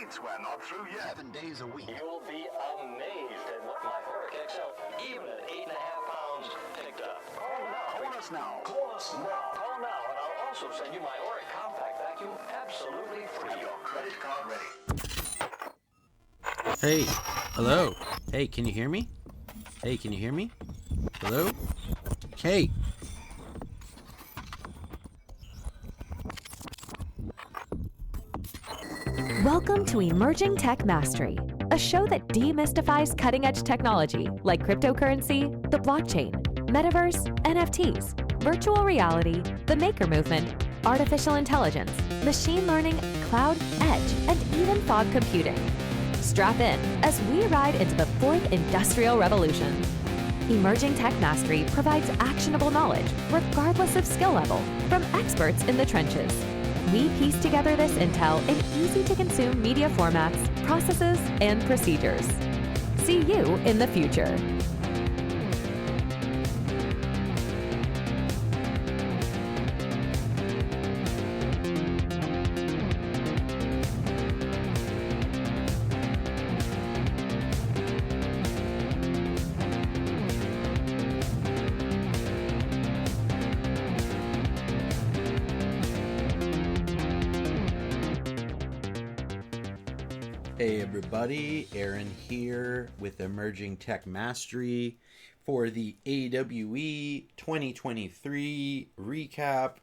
We're not through yet. 7 days a week. You'll be amazed at what my Auric XL, even at 8.5 pounds, picked up. Call us now. Call us now. Call now, and I'll also send you my Auric compact vacuum absolutely free. Your credit card ready. Hey, hello. Hey, can you hear me? Hey, can you hear me? Hello? Hey. Welcome to Emerging Tech Mastery, a show that demystifies cutting-edge technology like cryptocurrency, the blockchain, metaverse, NFTs, virtual reality, the maker movement, artificial intelligence, machine learning, cloud, edge, and even fog computing. Strap in as we ride into the fourth industrial revolution. Emerging Tech Mastery provides actionable knowledge, regardless of skill level, from experts in the trenches. We piece together this intel in easy-to-consume media formats, processes, and procedures. See you in the future. Hey everybody, Aaron here with Emerging Tech Mastery for the AWE 2023 recap,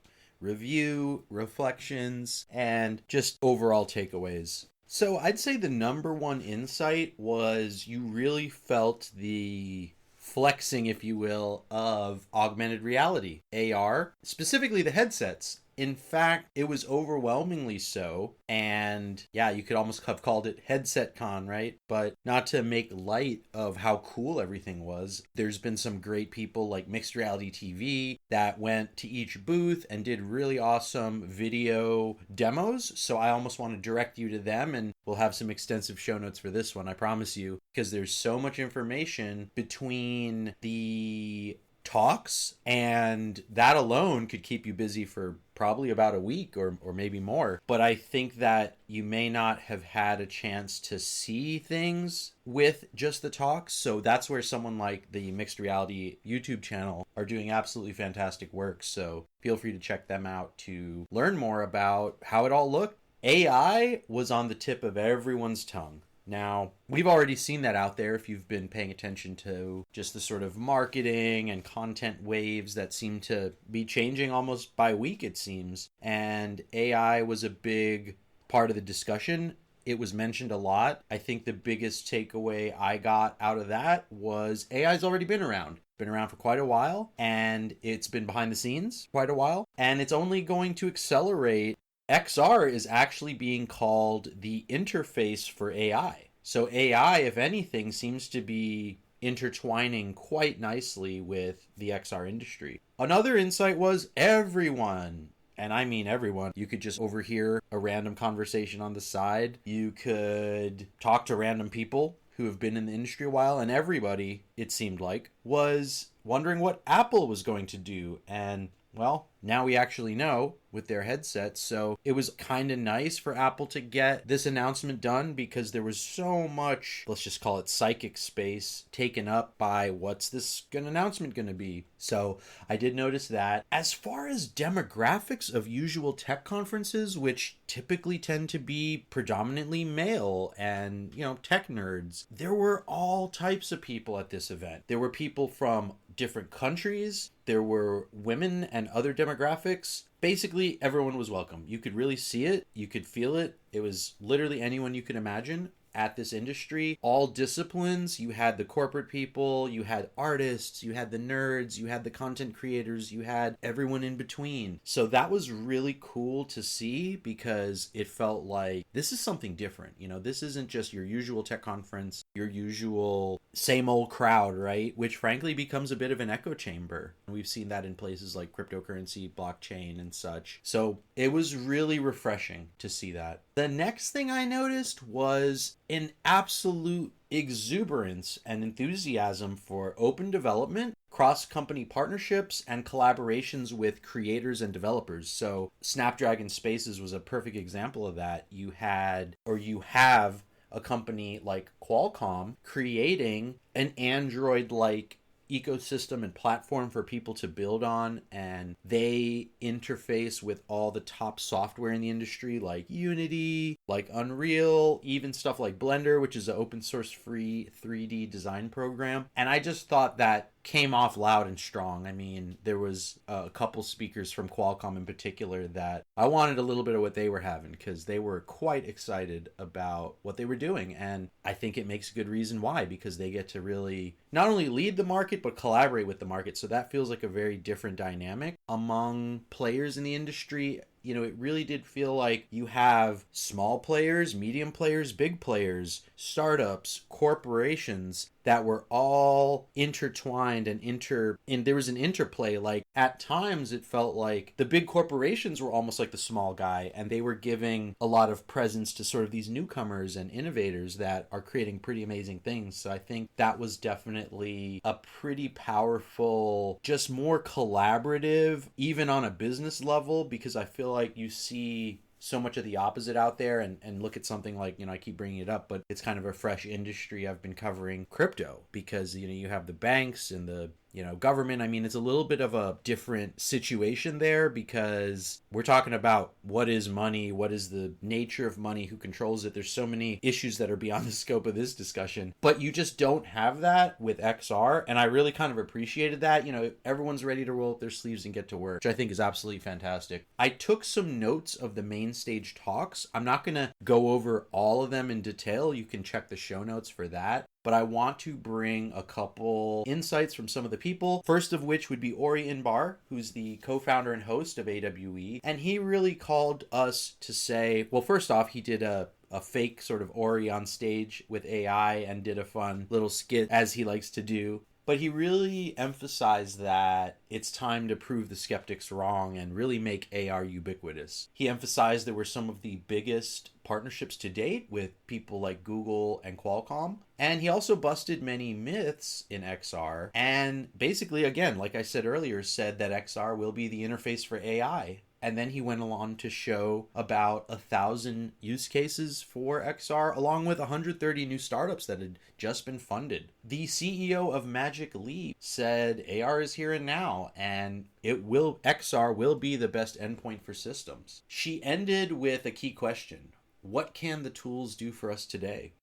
review, reflections, and just overall takeaways. So I'd say the number one insight was you really felt the flexing, if you will, of augmented reality, AR, specifically the headsets. In fact, it was overwhelmingly so, and yeah, you could almost have called it headset con, right? But not to make light of how cool everything was. There's been some great people like Mixed Reality TV that went to each booth and did really awesome video demos, so I almost want to direct you to them, and we'll have some extensive show notes for this one, I promise you, because there's so much information between the talks, and that alone could keep you busy for probably about a week or maybe more. But I think that you may not have had a chance to see things with just the talks. So that's where someone like the Mixed Reality YouTube channel are doing absolutely fantastic work. So feel free to check them out to learn more about how it all looked. AI was on the tip of everyone's tongue. Now, we've already seen that out there if you've been paying attention to just the sort of marketing and content waves that seem to be changing almost by week, it seems. And AI was a big part of the discussion. It was mentioned a lot. I think the biggest takeaway I got out of that was AI's already been around for quite a while, and it's been behind the scenes quite a while, and it's only going to accelerate. XR is actually being called the interface for AI. So AI, if anything, seems to be intertwining quite nicely with the XR industry. Another insight was everyone, and I mean everyone, you could just overhear a random conversation on the side. You could talk to random people who have been in the industry a while, and everybody, it seemed like, was wondering what Apple was going to do. And well, now we actually know with their headsets. So it was kind of nice for Apple to get this announcement done because there was so much, let's just call it psychic space, taken up by what's this announcement going to be. So I did notice that. As far as demographics of usual tech conferences, which typically tend to be predominantly male and, tech nerds, there were all types of people at this event. There were people from different countries. There were women and other demographics. Basically, everyone was welcome. You could really see it. You could feel it. It was literally anyone you could imagine at this industry. All disciplines. You had the corporate people, you had artists, you had the nerds, you had the content creators, you had everyone in between. So that was really cool to see because it felt like this is something different. This isn't just your usual tech conference, your usual same old crowd, right? Which frankly becomes a bit of an echo chamber. We've seen that in places like cryptocurrency, blockchain, and such. So it was really refreshing to see that. The next thing I noticed was an absolute exuberance and enthusiasm for open development cross-company partnerships and collaborations with creators and developers. So Snapdragon Spaces was a perfect example of that. You have a company like Qualcomm creating an Android-like ecosystem and platform for people to build on, and they interface with all the top software in the industry like Unity, like Unreal, even stuff like Blender, which is an open source free 3D design program. And I just thought that came off loud and strong. I mean, there was a couple speakers from Qualcomm in particular that I wanted a little bit of what they were having, because they were quite excited about what they were doing. And I think it makes a good reason why, because they get to really not only lead the market, but collaborate with the market. So that feels like a very different dynamic among players in the industry. You know, it really did feel like you have small players, medium players, big players, startups, corporations that were all intertwined and there was an interplay. Like at times it felt like the big corporations were almost like the small guy, and they were giving a lot of presence to sort of these newcomers and innovators that are creating pretty amazing things. So I think that was definitely a pretty powerful, just more collaborative, even on a business level, because I feel like you see so much of the opposite out there. And look at something like, I keep bringing it up, but it's kind of a fresh industry. I've been covering crypto because, you have the banks and the government. I mean, it's a little bit of a different situation there, because we're talking about what is money, what is the nature of money, who controls it. There's so many issues that are beyond the scope of this discussion, but you just don't have that with XR. And I really kind of appreciated that. Everyone's ready to roll up their sleeves and get to work, which I think is absolutely fantastic. I took some notes of the main stage talks. I'm not going to go over all of them in detail. You can check the show notes for that. But I want to bring a couple insights from some of the people. First of which would be Ori Inbar, who's the co-founder and host of AWE. And he really called us to say, well, first off, he did a fake sort of Ori on stage with AI and did a fun little skit, as he likes to do. But he really emphasized that it's time to prove the skeptics wrong and really make AR ubiquitous. He emphasized there were some of the biggest partnerships to date with people like Google and Qualcomm. And he also busted many myths in XR. And basically, again, like I said earlier, said that XR will be the interface for AI. And then he went along to show about 1,000 use cases for XR, along with 130 new startups that had just been funded. The CEO of Magic Leap said AR is here and now, and XR will be the best endpoint for systems. She ended with a key question: what can the tools do for us today?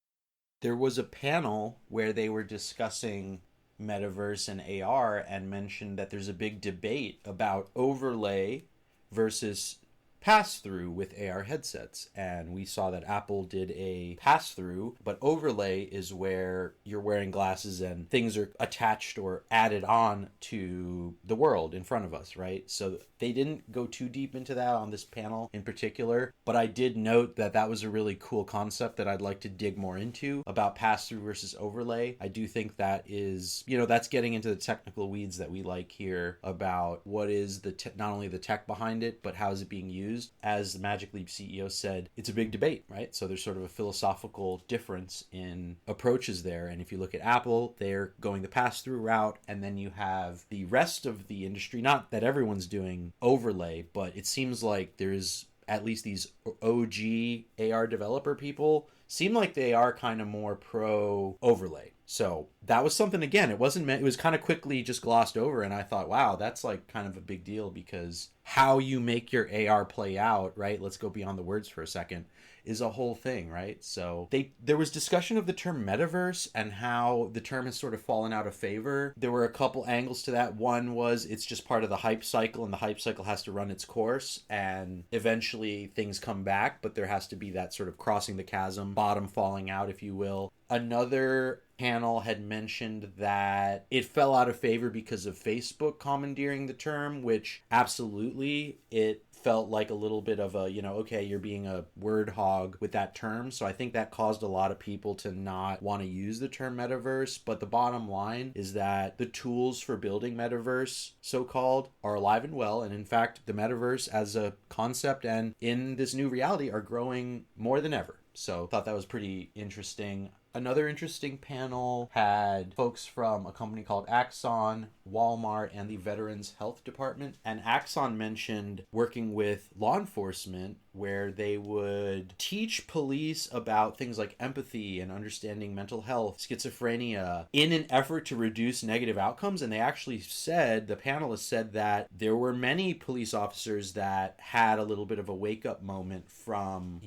There was a panel where they were discussing metaverse and AR and mentioned that there's a big debate about overlay versus pass-through with AR headsets. And we saw that Apple did a pass-through, but overlay is where you're wearing glasses and things are attached or added on to the world in front of us, right? So they didn't go too deep into that on this panel in particular, but I did note that that was a really cool concept that I'd like to dig more into about pass-through versus overlay. I do think that is, that's getting into the technical weeds that we like here about what is not only the tech behind it, but how is it being used. As the Magic Leap CEO said, it's a big debate, right? So there's sort of a philosophical difference in approaches there. And if you look at Apple, they're going the pass-through route, and then you have the rest of the industry, not that everyone's doing overlay, but it seems like there's at least these OG AR developer people seem like they are kind of more pro overlay. So that was something, again, it was kind of quickly just glossed over. And I thought, wow, that's like kind of a big deal, because how you make your AR play out, right? Let's go beyond the words for a second, is a whole thing, right? So there was discussion of the term metaverse and how the term has sort of fallen out of favor. There were a couple angles to that. One was it's just part of the hype cycle, and the hype cycle has to run its course, and eventually things come back, but there has to be that sort of crossing the chasm, bottom falling out, if you will. Another panel had mentioned that it fell out of favor because of Facebook commandeering the term, which absolutely it felt like a little bit of a, okay, you're being a word hog with that term. So I think that caused a lot of people to not want to use the term metaverse. But the bottom line is that the tools for building metaverse, so-called, are alive and well. And in fact, the metaverse as a concept and in this new reality are growing more than ever. So I thought that was pretty interesting. Another interesting panel had folks from a company called Axon, Walmart, and the Veterans Health Department. And Axon mentioned working with law enforcement where they would teach police about things like empathy and understanding mental health, schizophrenia, in an effort to reduce negative outcomes. And they actually said, the panelists said, that there were many police officers that had a little bit of a wake-up moment from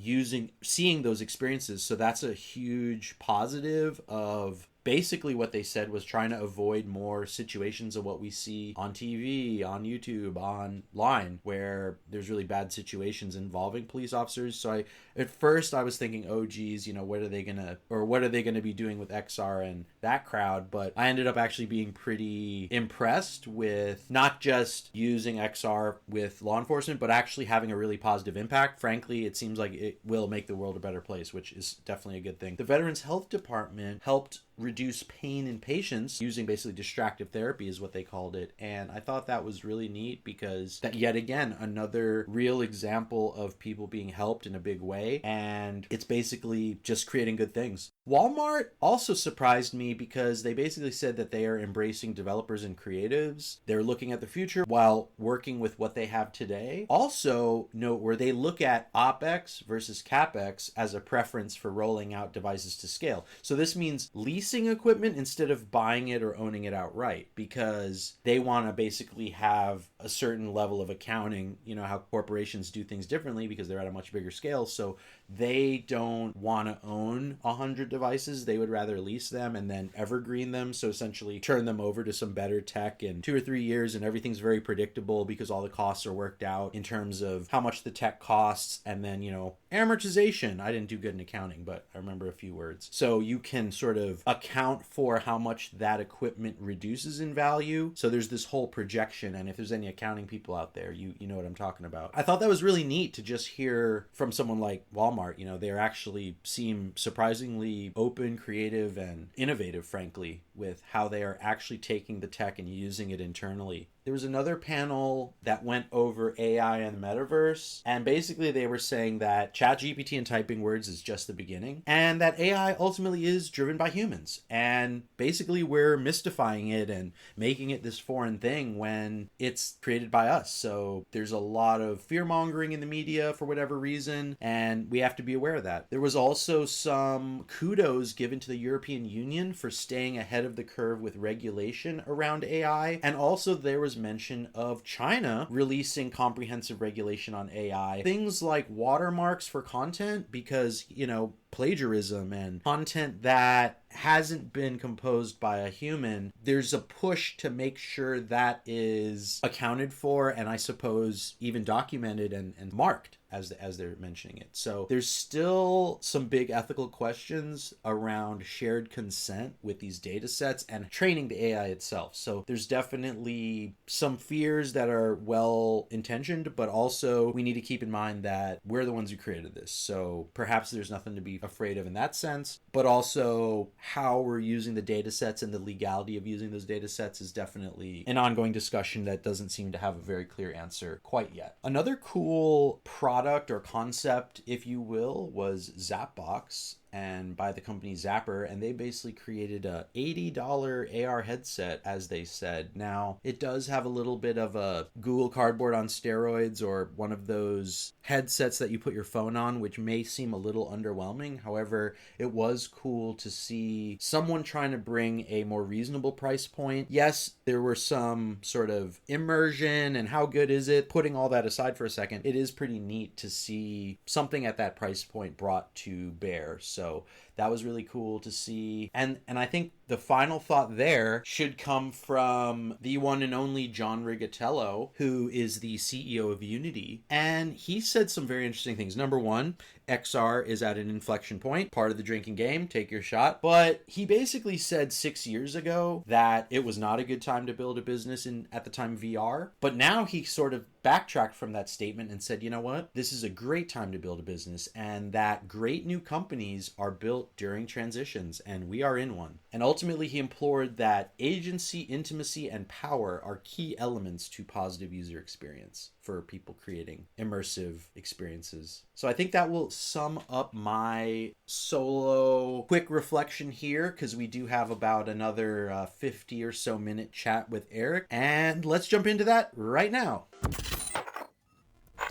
seeing those experiences. So that's a huge positive of basically what they said was trying to avoid more situations of what we see on TV, on YouTube, online, where there's really bad situations involving police officers. So at first I was thinking, oh geez, what are they gonna be doing with XR and that crowd? But I ended up actually being pretty impressed with not just using XR with law enforcement, but actually having a really positive impact. Frankly, it seems like it will make the world a better place, which is definitely a good thing. The Veterans Health Department helped reduce pain in patients using basically distractive therapy is what they called it. And I thought that was really neat because that, yet again, another real example of people being helped in a big way. And it's basically just creating good things. Walmart also surprised me because they basically said that they are embracing developers and creatives. They're looking at the future while working with what they have today. Also note where they look at OpEx versus CapEx as a preference for rolling out devices to scale. So this means leasing equipment instead of buying it or owning it outright, because they want to basically have a certain level of accounting. You know how corporations do things differently because they're at a much bigger scale. So they don't want to own 100 devices. They would rather lease them and then evergreen them. So essentially turn them over to some better tech in 2 or 3 years, and everything's very predictable because all the costs are worked out in terms of how much the tech costs. And then, amortization. I didn't do good in accounting, but I remember a few words. So you can sort of account for how much that equipment reduces in value. So there's this whole projection. And if there's any accounting people out there, you know what I'm talking about. I thought that was really neat to just hear from someone like Walmart. They actually seem surprisingly open, creative, and innovative, frankly, with how they are actually taking the tech and using it internally. There was another panel that went over AI and the metaverse, and basically they were saying that ChatGPT and typing words is just the beginning, and that AI ultimately is driven by humans, and basically we're mystifying it and making it this foreign thing when it's created by us. So there's a lot of fear-mongering in the media for whatever reason, and we have to be aware of that. There was also some kudos given to the European Union for staying ahead of the curve with regulation around AI, and also there was mention of China releasing comprehensive regulation on AI. Things like watermarks for content, because, plagiarism and content that hasn't been composed by a human, there's a push to make sure that is accounted for and I suppose even documented and marked as they're mentioning it. So there's still some big ethical questions around shared consent with these data sets and training the AI itself. So there's definitely some fears that are well intentioned, but also we need to keep in mind that we're the ones who created this. So perhaps there's nothing to be afraid of in that sense, but also how we're using the data sets and the legality of using those data sets is definitely an ongoing discussion that doesn't seem to have a very clear answer quite yet. Another cool product or concept, if you will, was Zapbox, and by the company Zapper, and they basically created a $80 AR headset, as they said. Now, it does have a little bit of a Google Cardboard on steroids, or one of those headsets that you put your phone on, which may seem a little underwhelming. However, it was cool to see someone trying to bring a more reasonable price point. Yes, there were some sort of immersion and how good is it? Putting all that aside for a second, it is pretty neat to see something at that price point brought to bear. So that was really cool to see. And I think the final thought there should come from the one and only John Rigatello, who is the CEO of Unity. And he said some very interesting things. Number one, XR is at an inflection point, part of the drinking game, take your shot. But he basically said 6 years ago that it was not a good time to build a business in, at the time, VR. But now he sort of backtracked from that statement and said, you know what, this is a great time to build a business, and that great new companies are built during transitions, and we are in one. And ultimately, ultimately, he implored that agency, intimacy, and power are key elements to positive user experience for people creating immersive experiences. So I think that will sum up my solo quick reflection here, because we do have about another 50 or so minute chat with Eric. And let's jump into that right now.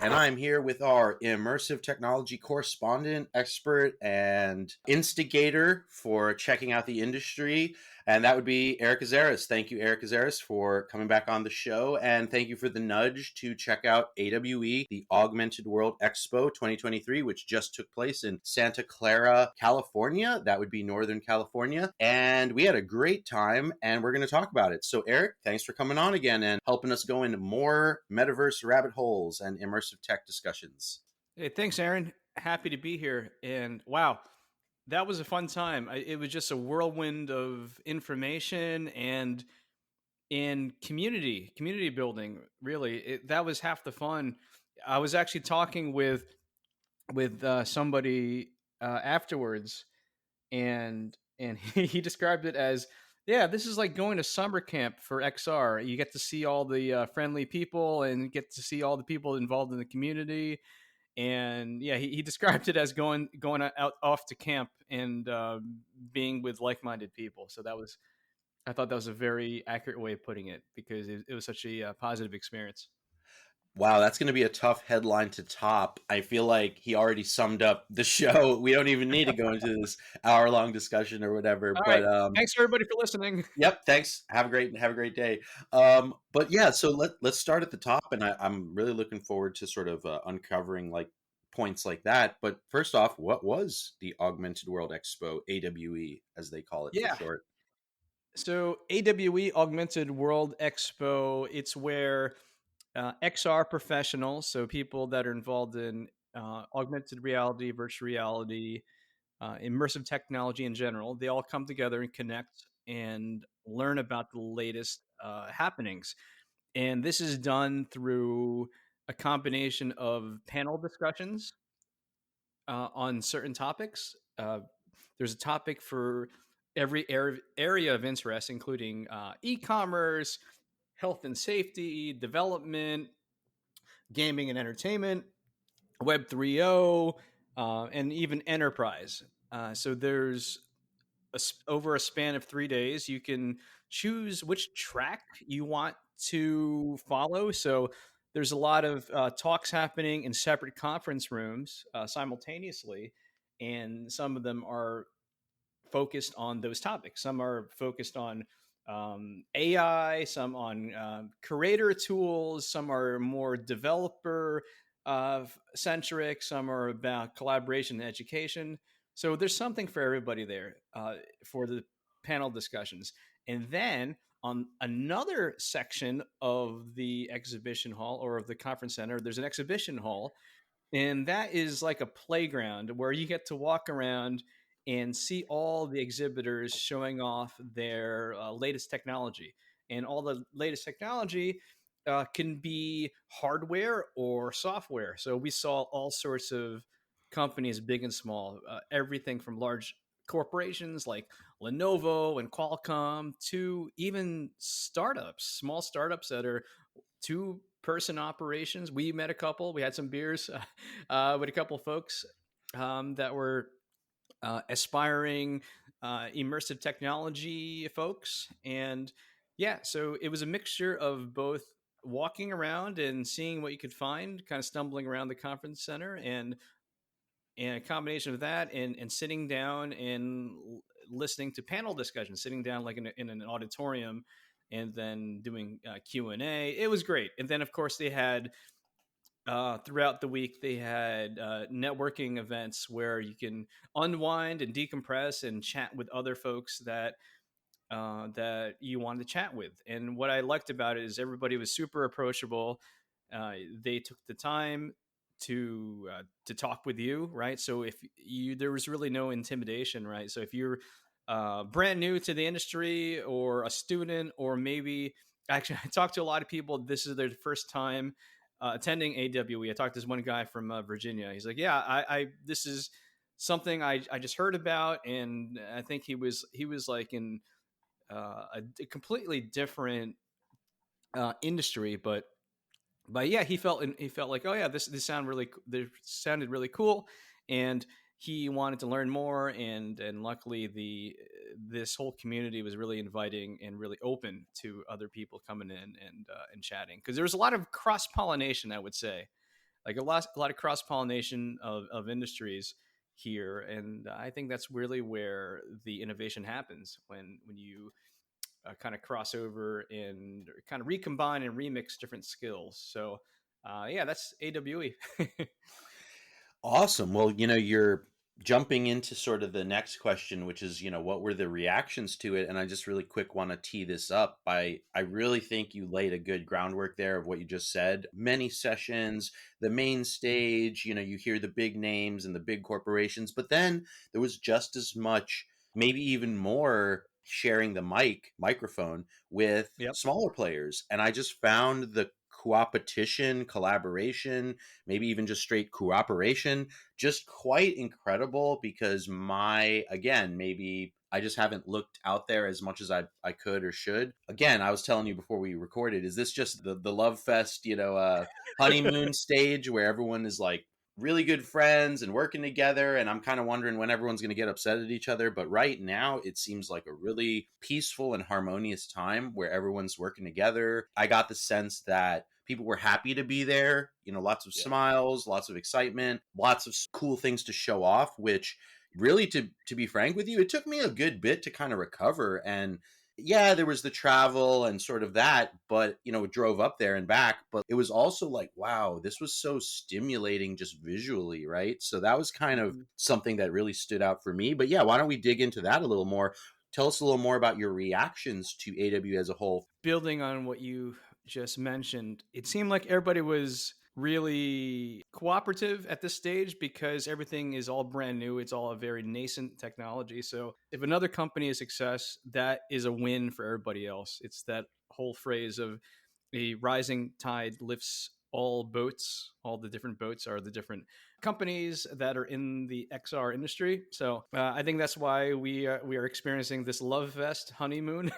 And I'm here with our immersive technology correspondent, expert, and instigator for checking out the industry. And that would be Eric Azaris. Thank you, Eric Azaris, for coming back on the show. And thank you for the nudge to check out AWE, the Augmented World Expo 2023, which just took place in Santa Clara, California. That would be Northern California. And we had a great time, and we're going to talk about it. So, Eric, thanks for coming on again and helping us go into more metaverse rabbit holes and immersive tech discussions. Hey, thanks, Aaron. Happy to be here. And wow, that was a fun time. It was just a whirlwind of information and in community building. Really, that was half the fun. I was actually talking with somebody afterwards, and he described it as, yeah, this is like going to summer camp for XR. You get to see all the friendly people and get to see all the people involved in the community. And yeah, he described it as going out off to camp and being with like-minded people. So I thought that was a very accurate way of putting it, because it was such a positive experience. Wow, that's going to be a tough headline to top. I feel like he already summed up the show. We don't even need to go into this hour-long discussion or whatever. All but right. Thanks everybody for listening. Yep, thanks. Have a great day. But yeah, so let's start at the top, and I'm really looking forward to sort of uncovering like points like that. But first off, what was the Augmented World Expo, AWE, as they call it for short? So AWE, Augmented World Expo, it's where XR professionals, so people that are involved in augmented reality, virtual reality, immersive technology in general, they all come together and connect and learn about the latest happenings. And this is done through a combination of panel discussions on certain topics. There's a topic for every area of interest, including e-commerce, health and safety, development, gaming and entertainment, Web 3.0, and even enterprise. So there's over a span of 3 days, you can choose which track you want to follow. So there's a lot of talks happening in separate conference rooms simultaneously, and some of them are focused on those topics. Some are focused on AI, some on creator tools, some are more developer centric, some are about collaboration and education. So there's something for everybody there for the panel discussions. And then on another section of the exhibition hall or of the conference center, there's an exhibition hall, and that is like a playground where you get to walk around and see all the exhibitors showing off their latest technology. And all the latest technology can be hardware or software. So we saw all sorts of companies, big and small, everything from large corporations like Lenovo and Qualcomm to even startups, small startups that are two-person operations. We met a couple. We had some beers with a couple of folks that were aspiring immersive technology folks. And yeah, so it was a mixture of both walking around and seeing what you could find, kind of stumbling around the conference center, and a combination of that and sitting down and listening to panel discussions, sitting down like in an auditorium, and then doing Q&A. It was great. And then of course they had throughout the week, they had networking events where you can unwind and decompress and chat with other folks that you wanted to chat with. And what I liked about it is everybody was super approachable. They took the time to talk with you, right? So there was really no intimidation, right? So if you're brand new to the industry or a student, or maybe actually I talked to a lot of people, this is their first time attending AWE. I talked to this one guy from Virginia. He's like, yeah, I this is something I just heard about. And I think he was like in a completely different industry, but yeah, he felt like, oh yeah, this this sounded really cool, and he wanted to learn more, and luckily the this whole community was really inviting and really open to other people coming in and chatting, because there was a lot of cross pollination, I would say, like a lot of cross pollination of industries here, and I think that's really where the innovation happens when you kind of cross over and kind of recombine and remix different skills. So, yeah, that's AWE. Awesome. Well, you're jumping into sort of the next question, which is, what were the reactions to it? And I just really quick want to tee this up by, I really think you laid a good groundwork there of what you just said. Many sessions, the main stage, you hear the big names and the big corporations, but then there was just as much, maybe even more, sharing the microphone with Yep. smaller players. And I just found the coopetition, collaboration, maybe even just straight cooperation, just quite incredible, because again, maybe I just haven't looked out there as much as I could or should. Again, I was telling you before we recorded, is this just the love fest, honeymoon stage where everyone is like really good friends and working together, and I'm kind of wondering when everyone's going to get upset at each other? But right now it seems like a really peaceful and harmonious time where everyone's working together. I got the sense that people were happy to be there, lots of smiles, lots of excitement, lots of cool things to show off, which really, to be frank with you, it took me a good bit to kind of recover. And yeah, there was the travel and sort of that, but it drove up there and back. But it was also like, wow, this was so stimulating just visually, right? So that was kind of something that really stood out for me. But yeah, why don't we dig into that a little more? Tell us a little more about your reactions to AW as a whole. Building on what you just mentioned, it seemed like everybody was really cooperative at this stage because everything is all brand new. It's all a very nascent technology. So if another company is a success, that is a win for everybody else. It's that whole phrase of a rising tide lifts all boats. All the different boats are the different companies that are in the XR industry. So I think that's why we are experiencing this love fest honeymoon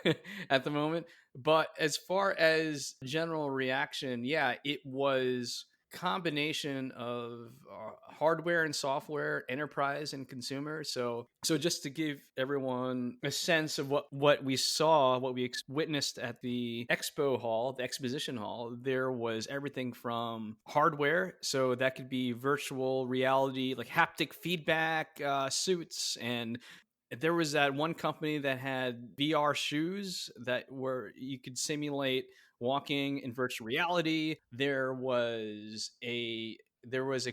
at the moment. But as far as general reaction, yeah, it was combination of hardware and software, enterprise and consumer. So just to give everyone a sense of what we saw, what we witnessed at the expo hall, the exposition hall, there was everything from hardware. So that could be virtual reality, like haptic feedback suits, and there was that one company that had VR shoes that were you could simulate walking in virtual reality. There was a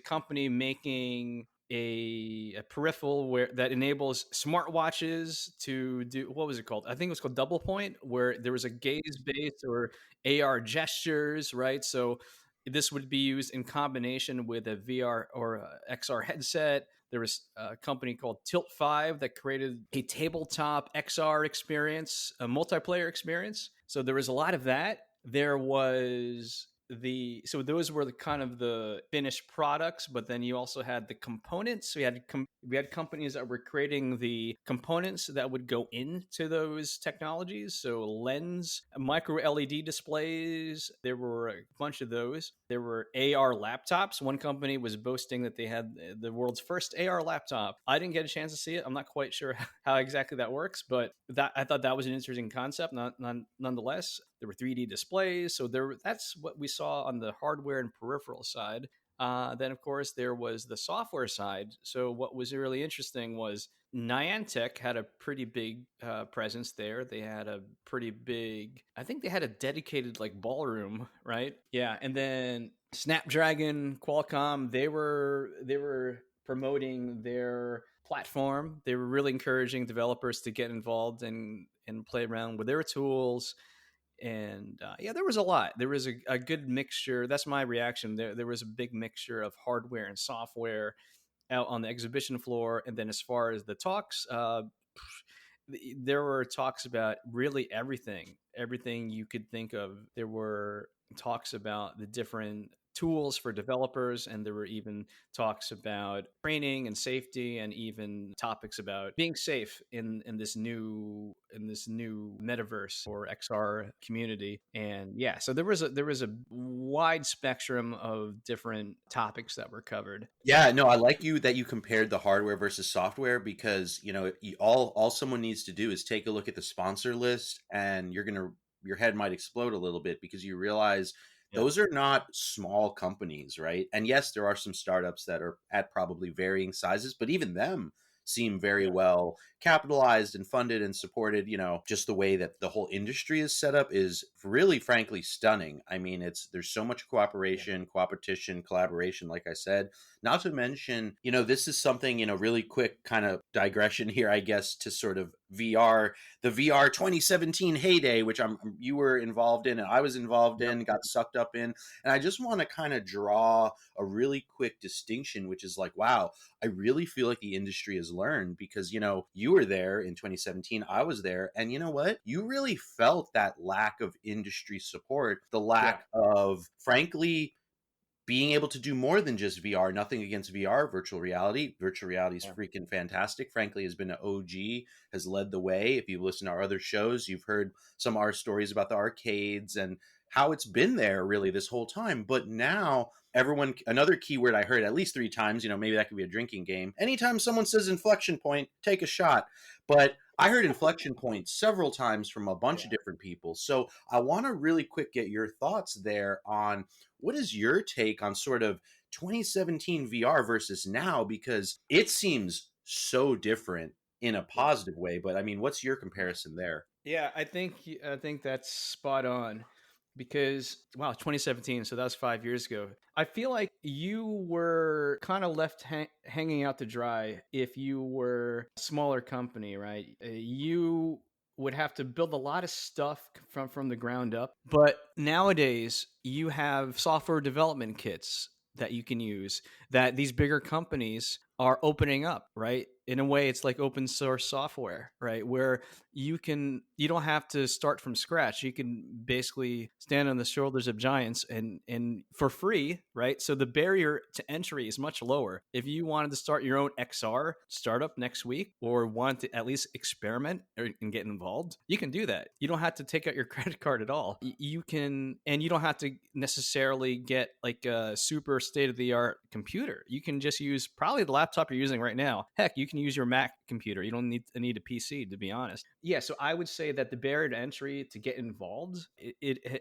company making a peripheral where that enables smartwatches to do, what was it called? I think it was called Double Point, where there was a gaze based or AR gestures, right? So this would be used in combination with a VR or a XR headset. There was a company called Tilt 5 that created a tabletop XR experience, a multiplayer experience. So there was a lot of that. There was so those were the kind of the finished products, but then you also had the components. So we had companies that were creating the components that would go into those technologies. So lens, micro LED displays, there were a bunch of those. There were AR laptops. One company was boasting that they had the world's first AR laptop. I didn't get a chance to see it. I'm not quite sure how exactly that works, but I thought that was an interesting concept. Nonetheless, there were 3D displays. So that's what we saw on the hardware and peripheral side. Then, of course, there was the software side. So what was really interesting was Niantic had a pretty big presence there. They had a pretty big, I think they had a dedicated like ballroom, right? Yeah. And then Snapdragon, Qualcomm, they were promoting their platform. They were really encouraging developers to get involved and play around with their tools. And yeah, there was a lot. There was a good mixture. That's my reaction. There was a big mixture of hardware and software out on the exhibition floor. And then as far as the talks, there were talks about really everything you could think of. There were talks about the different tools for developers, and there were even talks about training and safety, and even topics about being safe in this new metaverse or XR community. And yeah, so there was a wide spectrum of different topics that were covered. Yeah, no, I like you that you compared the hardware versus software, because all someone needs to do is take a look at the sponsor list, and your head might explode a little bit, because you realize Yeah. those are not small companies, right? And yes, there are some startups that are at probably varying sizes, but even them seem very Yeah. well capitalized and funded and supported. Just the way that the whole industry is set up is really, frankly, stunning. I mean, there's so much cooperation, competition, collaboration, like I said. Not to mention, this is something, really quick kind of digression here, I guess, to sort of VR, the VR 2017 heyday, which you were involved in and I was involved in, got sucked up in. And I just want to kind of draw a really quick distinction, which is like, wow, I really feel like the industry has learned, because, you were there in 2017, I was there. And you know what? You really felt that lack of industry support, the lack of, frankly, being able to do more than just VR. Nothing against VR, virtual reality. Virtual reality is freaking fantastic. Frankly, has been an OG, has led the way. If you listen to our other shows, you've heard some of our stories about the arcades and how it's been there really this whole time. But now another keyword I heard at least 3 times, maybe that could be a drinking game. Anytime someone says inflection point, take a shot. But I heard inflection point several times from a bunch of different people. So I want to really quick get your thoughts there on what is your take on sort of 2017 VR versus now, because it seems so different in a positive way. But I mean, what's your comparison there? Yeah, I think that's spot on, because wow, 2017, so that was 5 years ago. I feel like you were kind of left hanging out to dry if you were a smaller company, right? You would have to build a lot of stuff from the ground up. But nowadays, you have software development kits that you can use that these bigger companies are opening up, right? In a way, it's like open source software, right? Where you don't have to start from scratch. You can basically stand on the shoulders of giants and for free, right? So the barrier to entry is much lower. If you wanted to start your own XR startup next week, or want to at least experiment and get involved, you can do that. You don't have to take out your credit card at all. You can, and you don't have to necessarily get like a super state-of-the-art computer. You can just use probably the laptop you're using right now. Heck, you can use your Mac computer. You don't need a PC, to be honest. Yeah, so I would say that the barrier to entry to get involved,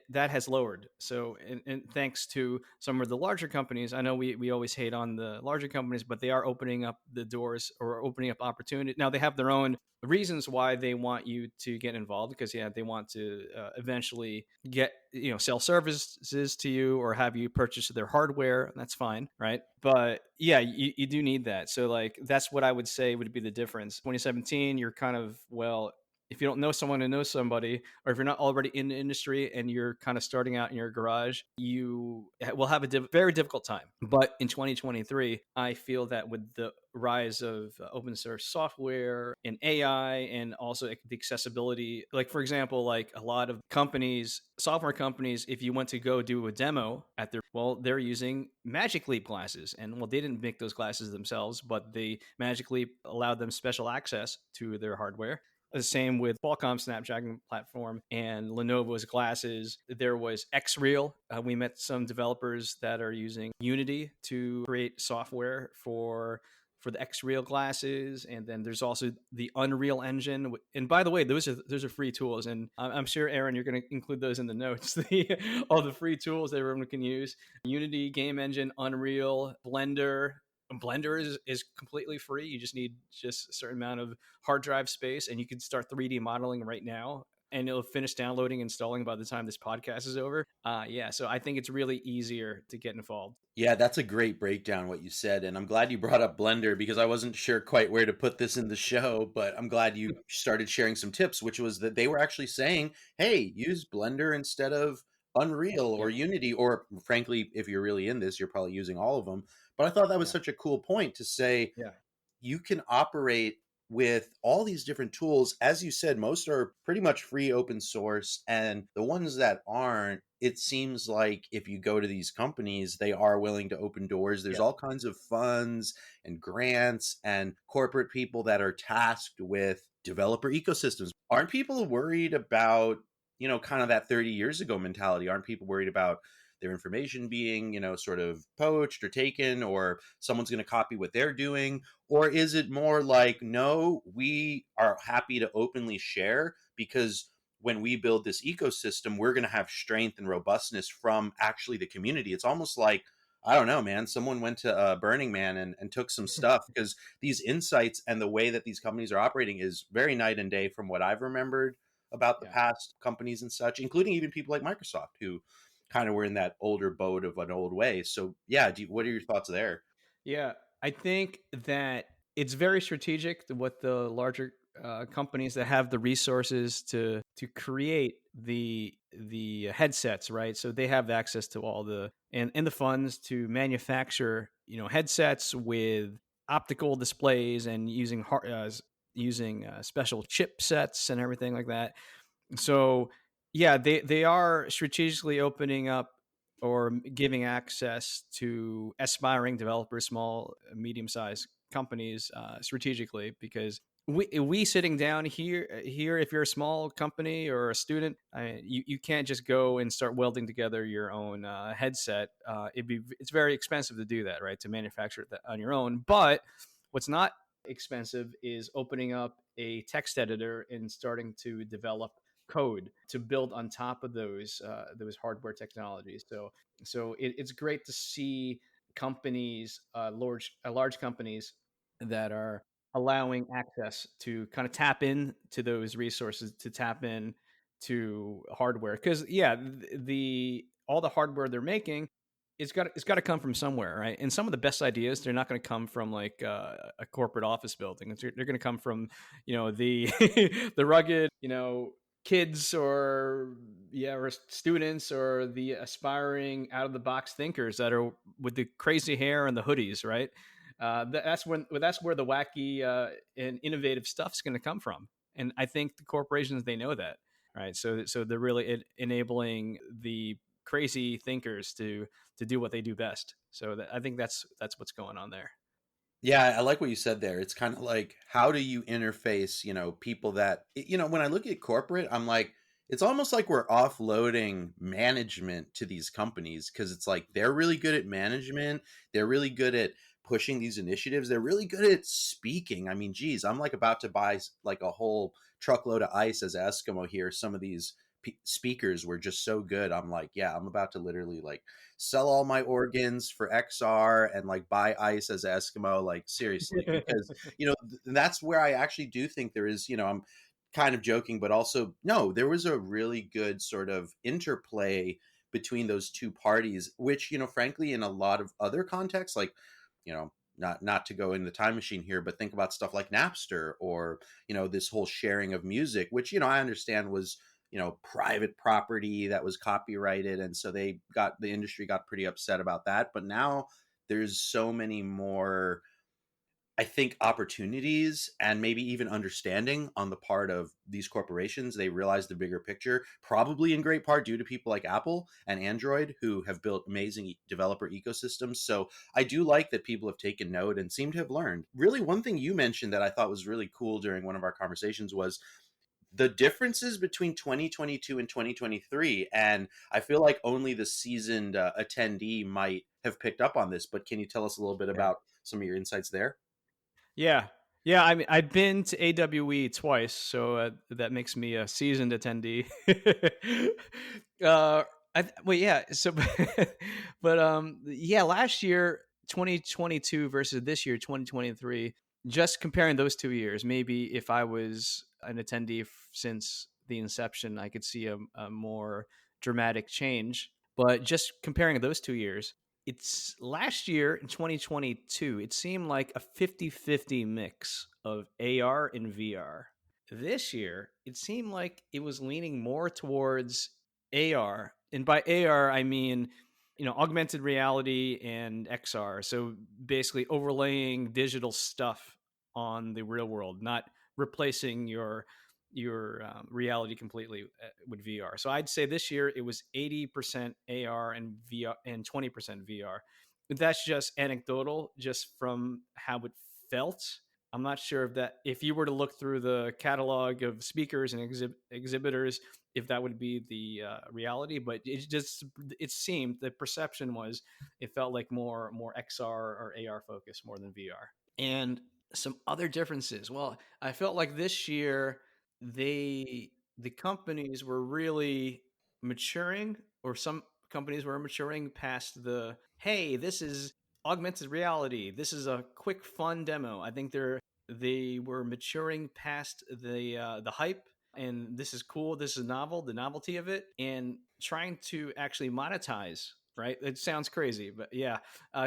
that has lowered. So, and thanks to some of the larger companies, I know we always hate on the larger companies, but they are opening up the doors or opening up opportunity. Now they have their own reasons why they want you to get involved, because they want to eventually get sell services to you or have you purchase their hardware, and that's fine, right? But yeah, you do need that. So like that's what I would say would be the difference. 2017, you're kind of, well, if you don't know someone who knows somebody, or if you're not already in the industry and you're kind of starting out in your garage, you will have a very difficult time. But in 2023, I feel that with the rise of open source software and AI, and also the accessibility, like for example, like a lot of companies, software companies, if you went to go do a demo at they're using Magic Leap glasses, and they didn't make those glasses themselves, but the Magic Leap allowed them special access to their hardware. The same with Qualcomm Snapdragon platform and Lenovo's glasses. There was Xreal. We met some developers that are using Unity to create software for the Xreal glasses. And then there's also the Unreal Engine. And by the way, those are free tools. And I'm sure, Aaron, you're going to include those in the notes. All the free tools that everyone can use. Unity, Game Engine, Unreal, Blender. Blender is completely free. You just need a certain amount of hard drive space, and you can start 3D modeling right now, and it'll finish downloading, installing by the time this podcast is over. So I think it's really easier to get involved. Yeah, that's a great breakdown, what you said. And I'm glad you brought up Blender, because I wasn't sure quite where to put this in the show, but I'm glad you started sharing some tips, which was that they were actually saying, hey, use Blender instead of Unreal or Unity, or frankly, if you're really in this, you're probably using all of them. But I thought that was such a cool point to say, you can operate with all these different tools, as you said, most are pretty much free open source. And the ones that aren't, it seems like if you go to these companies, they are willing to open doors. There's Yeah. all kinds of funds and grants and corporate people that are tasked with developer ecosystems. Aren't people worried about, kind of that 30 years ago mentality? Aren't people worried about their information being, sort of poached or taken, or someone's going to copy what they're doing? Or is it more like, no, we are happy to openly share because when we build this ecosystem, we're going to have strength and robustness from actually the community? It's almost like, I don't know, man, someone went to Burning Man and took some stuff, because these insights and the way that these companies are operating is very night and day from what I've remembered about the Yeah. past companies and such, including even people like Microsoft, who kind of were in that older boat of an old way. So yeah, what are your thoughts there? Yeah, I think that it's very strategic what the larger companies that have the resources to create the headsets, right? So they have access to all the and the funds to manufacture, headsets with optical displays and using special chipsets and everything like that. So yeah, they are strategically opening up or giving access to aspiring developers, small, medium-sized companies, strategically, because we sitting down here, if you're a small company or a student, you can't just go and start welding together your own headset. It's very expensive to do that, right? To manufacture that on your own. But what's not expensive is opening up a text editor and starting to develop code to build on top of those hardware technologies. So it's great to see companies, large companies that are allowing access to kind of tap into those resources, to tap in to hardware, because yeah, the all the hardware they're making, it's got to come from somewhere, right? And some of the best ideas, they're not going to come from like a corporate office building. They're going to come from the the rugged kids, or yeah, or students, or the aspiring out of the box thinkers that are with the crazy hair and the hoodies, right? That's where the wacky and innovative stuff's going to come from. And I think the corporations, they know that, right? So they're really enabling the crazy thinkers to do what they do best. So I think that's what's going on there. Yeah, I like what you said there. It's kind of like, how do you interface, people that, when I look at corporate, I'm like, it's almost like we're offloading management to these companies, because it's like they're really good at management. They're really good at pushing these initiatives. They're really good at speaking. I mean, geez, I'm like about to buy like a whole truckload of ice as an Eskimo here. Some of these speakers were just so good. I'm like, yeah, I'm about to literally like sell all my organs for XR and like buy ice as an Eskimo, like seriously, because that's where I actually do think there is, I'm kind of joking, but also no, there was a really good sort of interplay between those two parties, which, frankly, in a lot of other contexts, like, not to go in the time machine here, but think about stuff like Napster, or, this whole sharing of music, which, I understand was, private property that was copyrighted. And so the industry got pretty upset about that. But now there's so many more, I think, opportunities and maybe even understanding on the part of these corporations. They realize the bigger picture, probably in great part due to people like Apple and Android, who have built amazing developer ecosystems. So I do like that people have taken note and seem to have learned. Really, one thing you mentioned that I thought was really cool during one of our conversations was the differences between 2022 and 2023. And I feel like only the seasoned attendee might have picked up on this, but can you tell us a little bit about some of your insights there? Yeah. Yeah, I mean, I've been to AWE twice, so that makes me a seasoned attendee. Well, yeah. So, yeah, last year, 2022 versus this year, 2023. Just comparing those 2 years, maybe if I was an attendee since the inception, I could see a more dramatic change. But just comparing those 2 years, it's last year in 2022, it seemed like a 50-50 mix of AR and VR. This year, it seemed like it was leaning more towards AR. And by AR, I mean, augmented reality and XR. So basically overlaying digital stuff on the real world, not replacing your reality completely with VR. So I'd say this year it was 80% AR and VR and 20% VR. That's just anecdotal, just from how it felt. I'm not sure if you were to look through the catalog of speakers and exhibitors, if that would be the reality. But it seemed, the perception was, it felt like more XR or AR focused more than VR. And some other differences. Well, I felt like this year the companies were really maturing, or some companies were maturing past the, hey, this is augmented reality, this is a quick fun demo. I think they were maturing past the hype, and this is cool, this is novel, the novelty of it, and trying to actually monetize. Right, it sounds crazy, but yeah,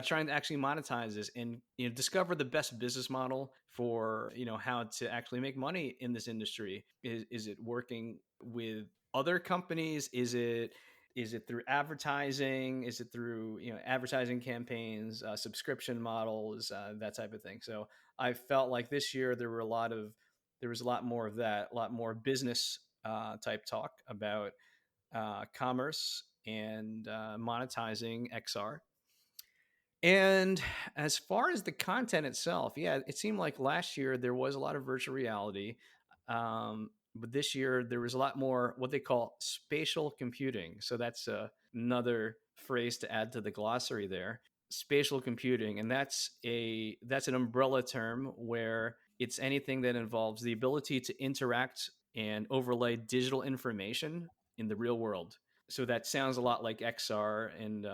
trying to actually monetize this and discover the best business model for how to actually make money in this industry. Is it working with other companies? Is it through advertising? Is it through advertising campaigns, subscription models, that type of thing? So I felt like this year there was a lot more of that, a lot more business type talk about commerce and monetizing XR. And as far as the content itself, yeah, it seemed like last year there was a lot of virtual reality. But this year there was a lot more what they call spatial computing. So that's another phrase to add to the glossary there. Spatial computing, and that's an umbrella term where it's anything that involves the ability to interact and overlay digital information in the real world. So that sounds a lot like XR and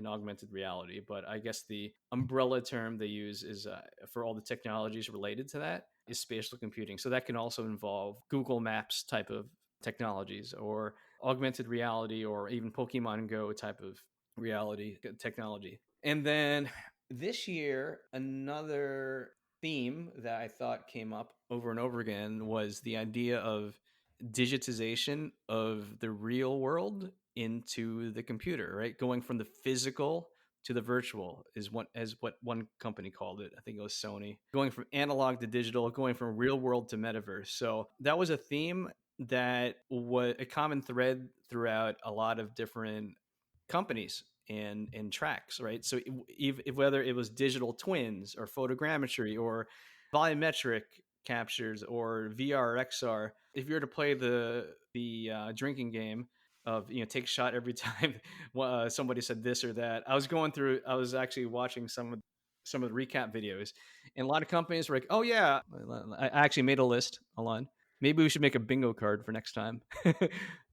augmented reality, but I guess the umbrella term they use is for all the technologies related to that is spatial computing. So that can also involve Google Maps type of technologies, or augmented reality, or even Pokemon Go type of reality technology. And then this year, another theme that I thought came up over and over again was the idea of digitization of the real world into the computer, right? Going from the physical to the virtual is what one company called it. I think it was Sony. Going from analog to digital, going from real world to metaverse. So that was a theme that was a common thread throughout a lot of different companies and tracks, right? So if whether it was digital twins or photogrammetry or volumetric captures or VR or XR, if you were to play the drinking game of take a shot every time somebody said this or that, I was actually watching some of the recap videos, and a lot of companies were like, oh yeah, I actually made a list. Hold on, maybe we should make a bingo card for next time.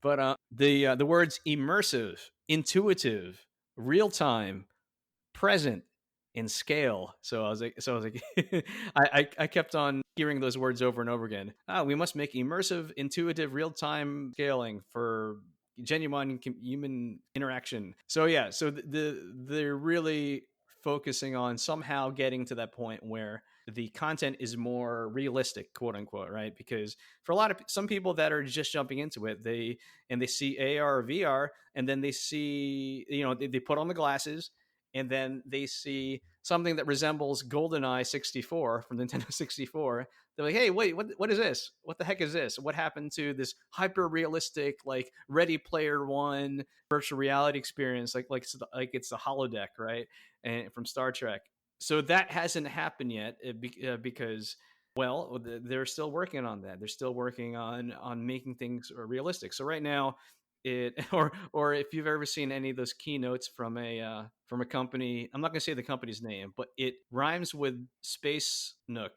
But the words immersive, intuitive, real time, present, and scale. So I was like, I kept on hearing those words over and over again. We must make immersive, intuitive, real time scaling for genuine human interaction. So yeah, so they're really focusing on somehow getting to that point where the content is more realistic, quote unquote, right? Because for some people that are just jumping into it, they see AR or VR, and then they see, they put on the glasses, and then they see something that resembles GoldenEye 64 from Nintendo 64. They're like, hey, wait, what is this? What the heck is this? What happened to this hyper realistic, like Ready Player One virtual reality experience, like it's the holodeck, right? And from Star Trek. So that hasn't happened yet because, well, they're still working on that. They're still working on making things realistic. So right now, or if you've ever seen any of those keynotes from a company, I'm not going to say the company's name, but it rhymes with Space Nook.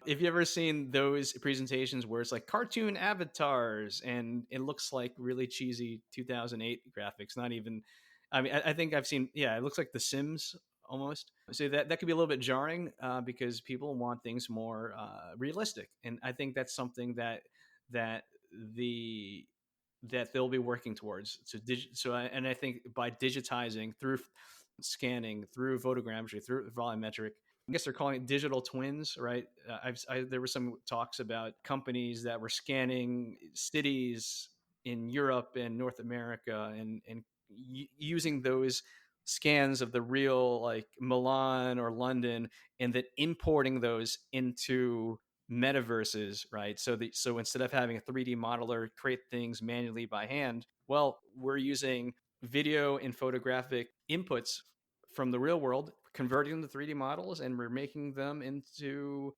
If you've ever seen those presentations where it's like cartoon avatars and it looks like really cheesy 2008 graphics, not even, I mean, I think I've seen, yeah, it looks like The Sims almost. So that could be a little bit jarring because people want things more realistic. And I think that's something that they'll be working towards. And I think by digitizing through scanning, through photogrammetry, through volumetric, I guess they're calling it digital twins, right? There were some talks about companies that were scanning cities in Europe and North America and using those scans of the real like Milan or London, and then importing those into metaverses, right? So instead of having a 3D modeler create things manually by hand, well, we're using video and photographic inputs from the real world, converting them to 3D models, and we're making them into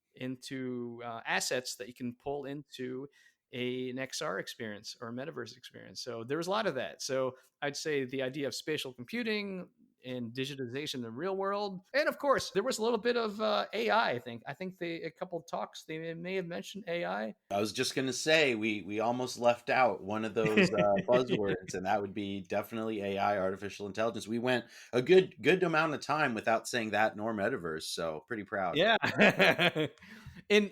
assets that you can pull into an XR experience or a metaverse experience. So there was a lot of that. So I'd say the idea of spatial computing and digitization in the real world, and of course there was a little bit of AI. I think they a couple of talks they may have mentioned AI. I was just gonna say we almost left out one of those buzzwords, and that would be definitely AI, artificial intelligence. We went a good amount of time without saying that nor metaverse, so pretty proud. Yeah. And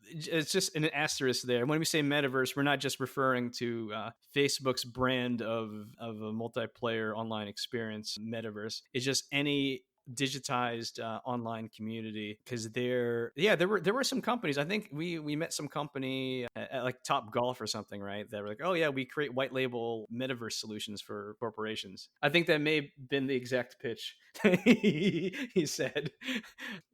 it's just an asterisk there. When we say metaverse, we're not just referring to Facebook's brand of a multiplayer online experience metaverse. It's just any digitized online community, because there were some companies. I think we met some company at like Top Golf or something, right, that were like, oh yeah, we create white label metaverse solutions for corporations. I think that may have been the exact pitch he said.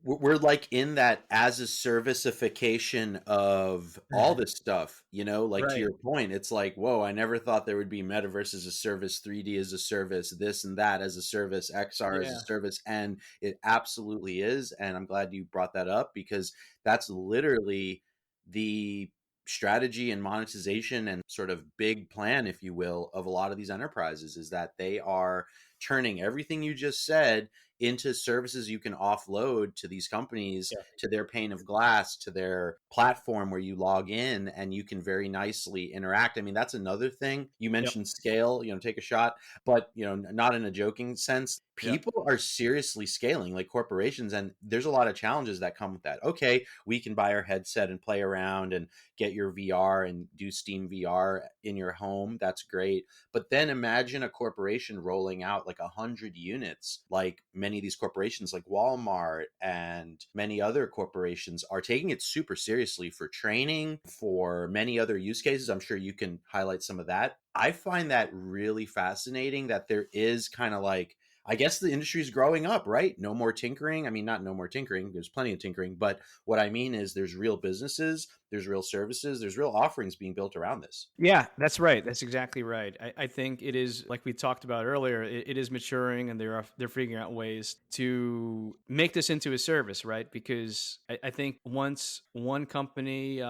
We're like in that as a servicification of all this stuff, like to Right. your point, it's like, whoa, I never thought there would be metaverse as a service, 3D as a service, this and that as a service, XR as a Yeah. service, and it absolutely is. And I'm glad you brought that up, because that's literally the strategy and monetization and sort of big plan, if you will, of a lot of these enterprises, is that they are turning everything you just said into services you can offload to these companies, Yeah. to their pane of glass, to their platform where you log in and you can very nicely interact. I mean, that's another thing. You Yep. mentioned scale, take a shot, but not in a joking sense. Yep. People are seriously scaling, like corporations, and there's a lot of challenges that come with that. Okay, we can buy our headset and play around and get your VR and do Steam VR in your home. That's great. But then imagine a corporation rolling out like 100 units, like many of these corporations like Walmart and many other corporations are taking it super seriously for training, for many other use cases. I'm sure you can highlight some of that. I find that really fascinating, that there is kind of like, I guess the industry is growing up, right? No more tinkering. I mean, not no more tinkering. There's plenty of tinkering. But what I mean is there's real businesses, there's real services, there's real offerings being built around this. Yeah, that's right. That's exactly right. I think it is, like we talked about earlier, it is maturing, and they're figuring out ways to make this into a service, right? Because I think once one company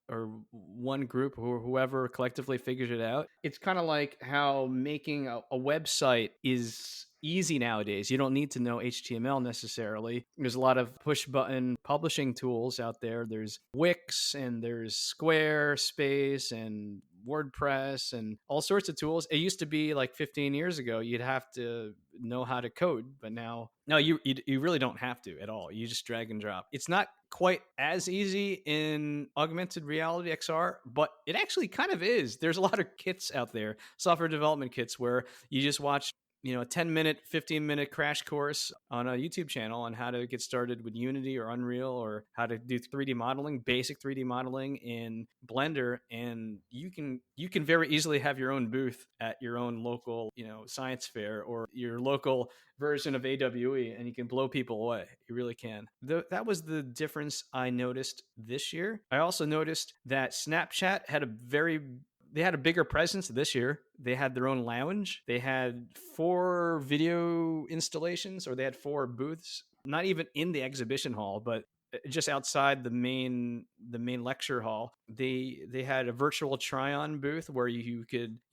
or one group or whoever collectively figures it out, it's kind of like how making a website is easy nowadays. You don't need to know HTML necessarily. There's a lot of push button publishing tools out there. There's Wix and there's Squarespace and WordPress and all sorts of tools. It used to be like 15 years ago, you'd have to know how to code, but now, no, you really don't have to at all. You just drag and drop. It's not quite as easy in augmented reality XR, but it actually kind of is. There's a lot of kits out there, software development kits, where you just watch a 10-minute, 15-minute crash course on a YouTube channel on how to get started with Unity or Unreal, or how to do 3D modeling, basic 3D modeling in Blender. And you can very easily have your own booth at your own local, science fair or your local version of AWE, and you can blow people away. You really can. That was the difference I noticed this year. I also noticed that Snapchat they had a bigger presence this year. They had their own lounge. They had 4 video installations, or they had 4 booths, not even in the exhibition hall, but just outside the main lecture hall. They had a virtual try-on booth where you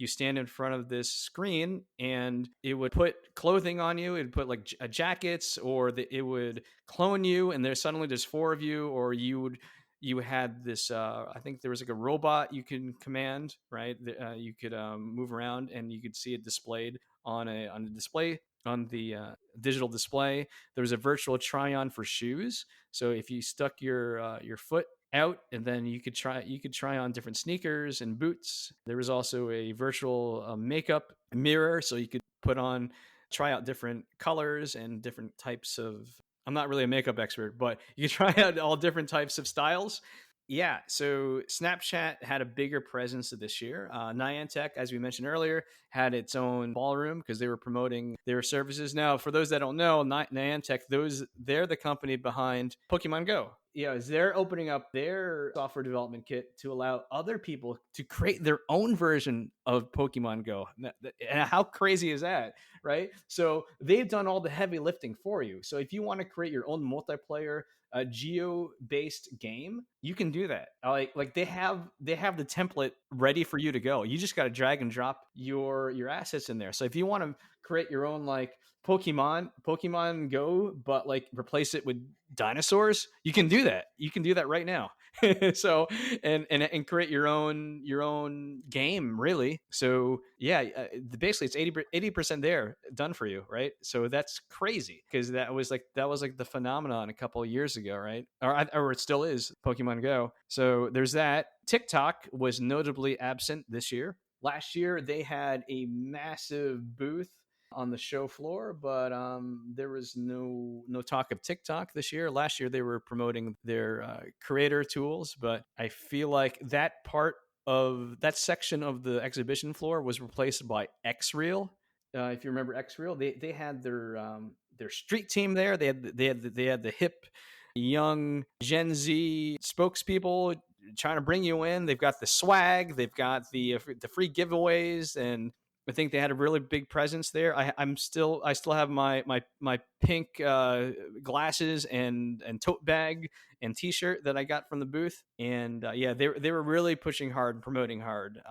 stand in front of this screen, and it would put clothing on you. It would put like jackets, or it would clone you, and there's 4 of you, or you had this, I think there was like a robot you can command, right? You could move around, and you could see it displayed on a display, on the digital display. There was a virtual try-on for shoes. So if you stuck your foot out, and then you could try on different sneakers and boots. There was also a virtual makeup mirror, so you could try out different colors and different types of, I'm not really a makeup expert, but you can try out all different types of styles. Yeah, so Snapchat had a bigger presence this year. Niantic, as we mentioned earlier, had its own ballroom because they were promoting their services. Now, for those that don't know, Niantic, they're the company behind Pokemon Go. Yeah, they're opening up their software development kit to allow other people to create their own version of Pokemon Go. And how crazy is that, right? So they've done all the heavy lifting for you. So if you want to create your own multiplayer a geo-based game, you can do that. Like they have the template ready for you to go. You just got to drag and drop your assets in there. So if you want to create your own like Pokemon Go, but like replace it with dinosaurs, you can do that. You can do that right now. So and create your own game really. So yeah, basically it's 80% there done for you, right? So that's crazy because that was like the phenomenon a couple of years ago, right? Or it still is Pokemon Go. So there's that. TikTok was notably absent this year. Last year they had a massive booth on the show floor, but there was no talk of TikTok this year. Last year they were promoting their creator tools, but I feel like that part of that section of the exhibition floor was replaced by Xreal. If you remember Xreal, they had their street team there. They had the hip young Gen Z spokespeople trying to bring you in. They've got the swag, they've got the free giveaways, and I think they had a really big presence there. I still have my pink glasses and tote bag and T-shirt that I got from the booth, and yeah, they were really pushing hard and promoting hard,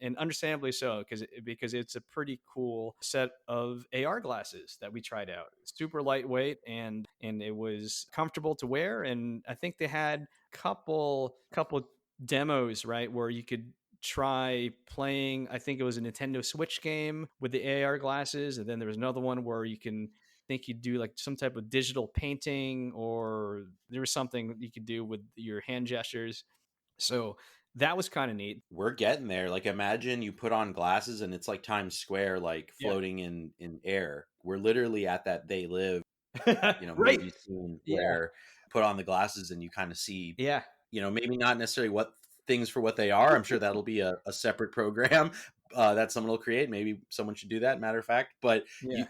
and understandably so because it's a pretty cool set of AR glasses that we tried out. Super lightweight and it was comfortable to wear, and I think they had couple demos right where you could try playing. I think it was a Nintendo Switch game with the AR glasses, and then there was another one where you do like some type of digital painting, or there was something you could do with your hand gestures. So that was kind of neat. We're getting there. Like, imagine you put on glasses and it's like Times Square, like Yeah. floating in air. We're literally at that They Live, Right. movie scene Yeah. where put on the glasses and you kind of see, Yeah. maybe not necessarily what things for what they are. I'm sure that'll be a separate program that someone will create. Maybe someone should do that, matter of fact. But Yeah.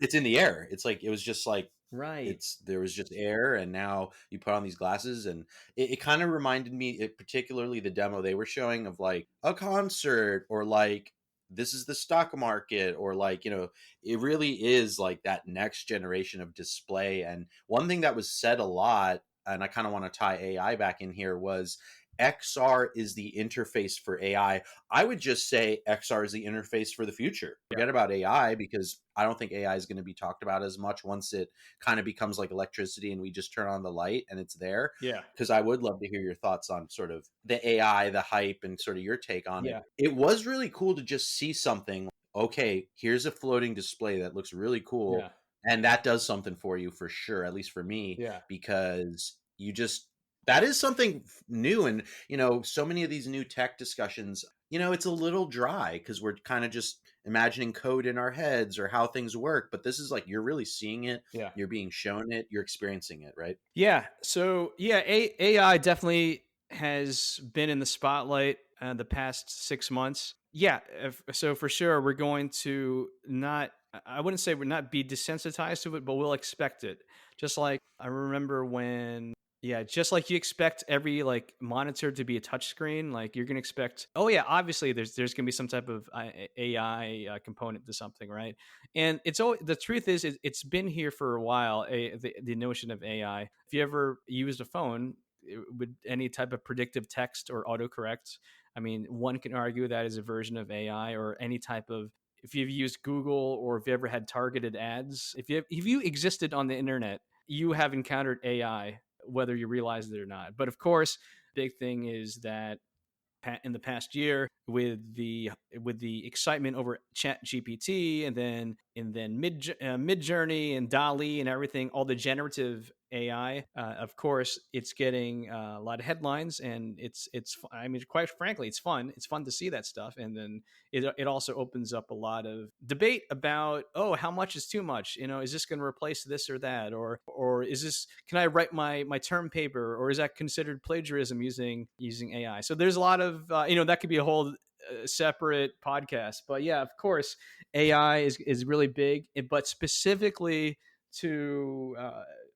it's in the air. It's like, it was just like, Right. there was just air, and now you put on these glasses, and it kind of reminded me, particularly the demo they were showing of like a concert, or like this is the stock market, or like, it really is like that next generation of display. And one thing that was said a lot, and I kind of want to tie AI back in here, was XR is the interface for AI. I would just say XR is the interface for the future. Forget about AI, because I don't think AI is going to be talked about as much once it kind of becomes like electricity and we just turn on the light and it's there. Yeah. Because I would love to hear your thoughts on sort of the AI, the hype, and sort of your take on Yeah. it. It was really cool to just see something. Okay, here's a floating display that looks really cool. Yeah. And that does something for you for sure, at least for me, Yeah. because that is something new. And, so many of these new tech discussions, it's a little dry because we're kind of just imagining code in our heads or how things work. But this is like, you're really seeing it. Yeah. You're being shown it. You're experiencing it, right? Yeah. So yeah, AI definitely has been in the spotlight the past 6 months. Yeah. So for sure, we're going to not. I wouldn't say we're not be desensitized to it, but we'll expect it. Just like I remember when. Yeah, just like you expect every like monitor to be a touch screen, like you're gonna expect. Oh yeah, obviously there's gonna be some type of AI component to something, right? And the truth is it's been here for a while. The notion of AI. If you ever used a phone with any type of predictive text or autocorrect, I mean, one can argue that is a version of AI, or any type of. If you've used Google, or if you ever had targeted ads, if you existed on the internet, you have encountered AI, whether you realize it or not. But of course, big thing is that in the past year, with the excitement over Chat GPT, and then and then Mid Journey and Dali and everything, all the generative AI. Of course, it's getting a lot of headlines, and it's. I mean, quite frankly, it's fun. It's fun to see that stuff, and then it also opens up a lot of debate about, oh, how much is too much? You know, is this going to replace this or that, or is this, can I write my term paper, or is that considered plagiarism using AI? So there's a lot of that could be a whole separate podcast. But yeah, of course, AI is really big, but specifically to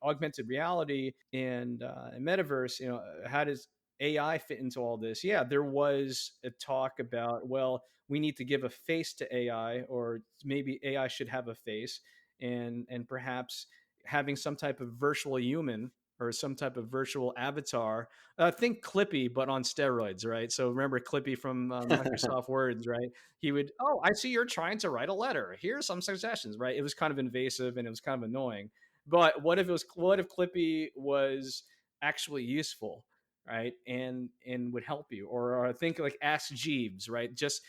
augmented reality and metaverse, how does AI fit into all this? Yeah, there was a talk about, well, we need to give a face to AI, or maybe AI should have a face, and perhaps having some type of virtual human or some type of virtual avatar. Think Clippy, but on steroids, right? So remember Clippy from Microsoft Words, right? He would, oh, I see you're trying to write a letter. Here's some suggestions, right? It was kind of invasive and it was kind of annoying. But what if Clippy was actually useful, right? And would help you, or think like Ask Jeeves, right? Just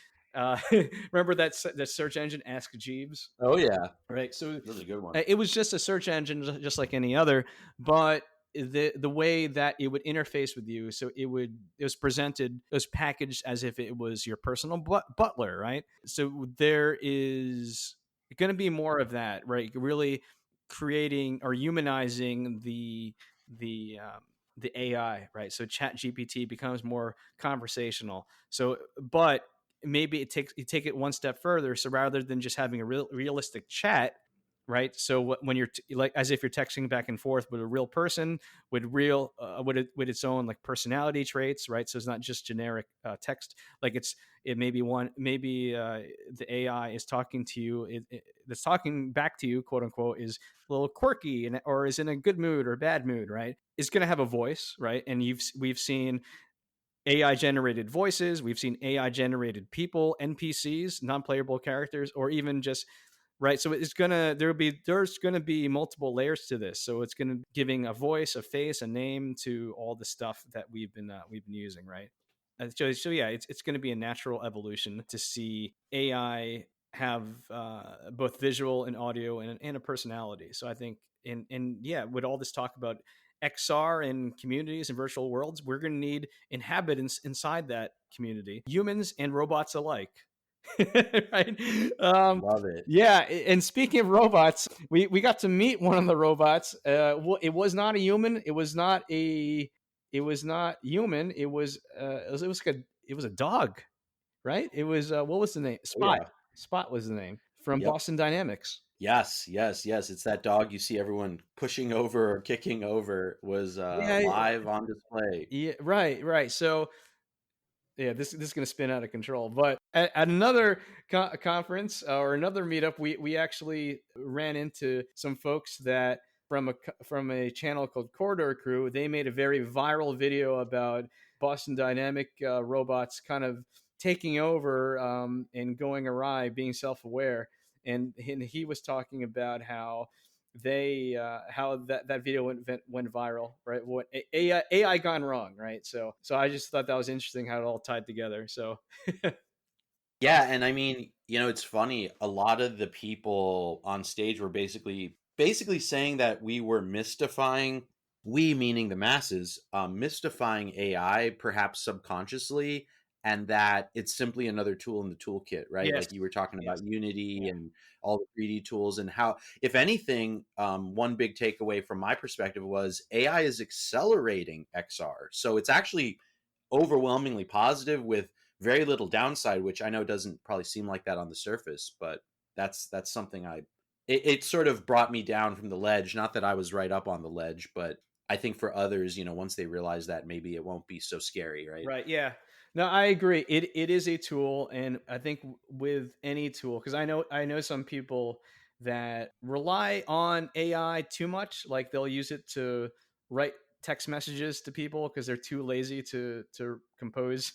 remember that search engine, Ask Jeeves, Oh yeah, right? So that's a good one. it was just a search engine, just like any other, but the way that it would interface with you, so it was presented, it was packaged as if it was your personal butler, right? So there is going to be more of that, right? Really creating or humanizing the AI, right? So Chat GPT becomes more conversational. So, but maybe you take it one step further. So rather than just having a realistic chat, right? So when you're like, as if you're texting back and forth with a real person, with with its own like personality traits, right? So it's not just generic text. Like it may be the AI is talking to you, that's talking back to you, quote unquote, is a little quirky or is in a good mood or bad mood, right? It's going to have a voice, right? And we've seen AI generated voices, we've seen AI generated people, NPCs, non-playable characters, or even just, right. So there's gonna be multiple layers to this. So it's gonna giving a voice, a face, a name to all the stuff that we've been using, right? So yeah, it's going to be a natural evolution to see AI have both visual and audio and a personality. So I think, and yeah, with all this talk about XR and communities and virtual worlds, we're going to need inhabitants inside that community, humans and robots alike. Right? Love it. Yeah, and speaking of robots, we got to meet one of the robots. Well, it was not a human. It was not human. It was like it was a dog, right? It was what was the name? Oh Spot. yeah. Spot was the name from Yep. Boston Dynamics. Yes, yes, yes. It's that dog you see everyone pushing over or kicking over was Yeah, live on display. yeah, right, right. So yeah, this is going to spin out of control. But at another conference or another meetup, we actually ran into some folks that from a channel called Corridor Crew. They made a very viral video about Boston Dynamic robots kind of taking over and going awry, being self-aware. And he was talking about how that video went viral, right? What AI gone wrong, right? So I just thought that was interesting how it all tied together. So Yeah, and I mean, it's funny. A lot of the people on stage were basically saying that we were mystifying, we meaning the masses, mystifying AI perhaps subconsciously, and that it's simply another tool in the toolkit, right? yes, Like you were talking yes, about Unity yeah, and all the 3D tools, and how, if anything, one big takeaway from my perspective was AI is accelerating XR. So it's actually overwhelmingly positive with very little downside, which I know doesn't probably seem like that on the surface, but that's something it sort of brought me down from the ledge. Not that I was right up on the ledge, but I think for others, once they realize that, maybe it won't be so scary, right? right, yeah. No, I agree. It is a tool, and I think with any tool, because I know some people that rely on AI too much. Like they'll use it to write text messages to people because they're too lazy to compose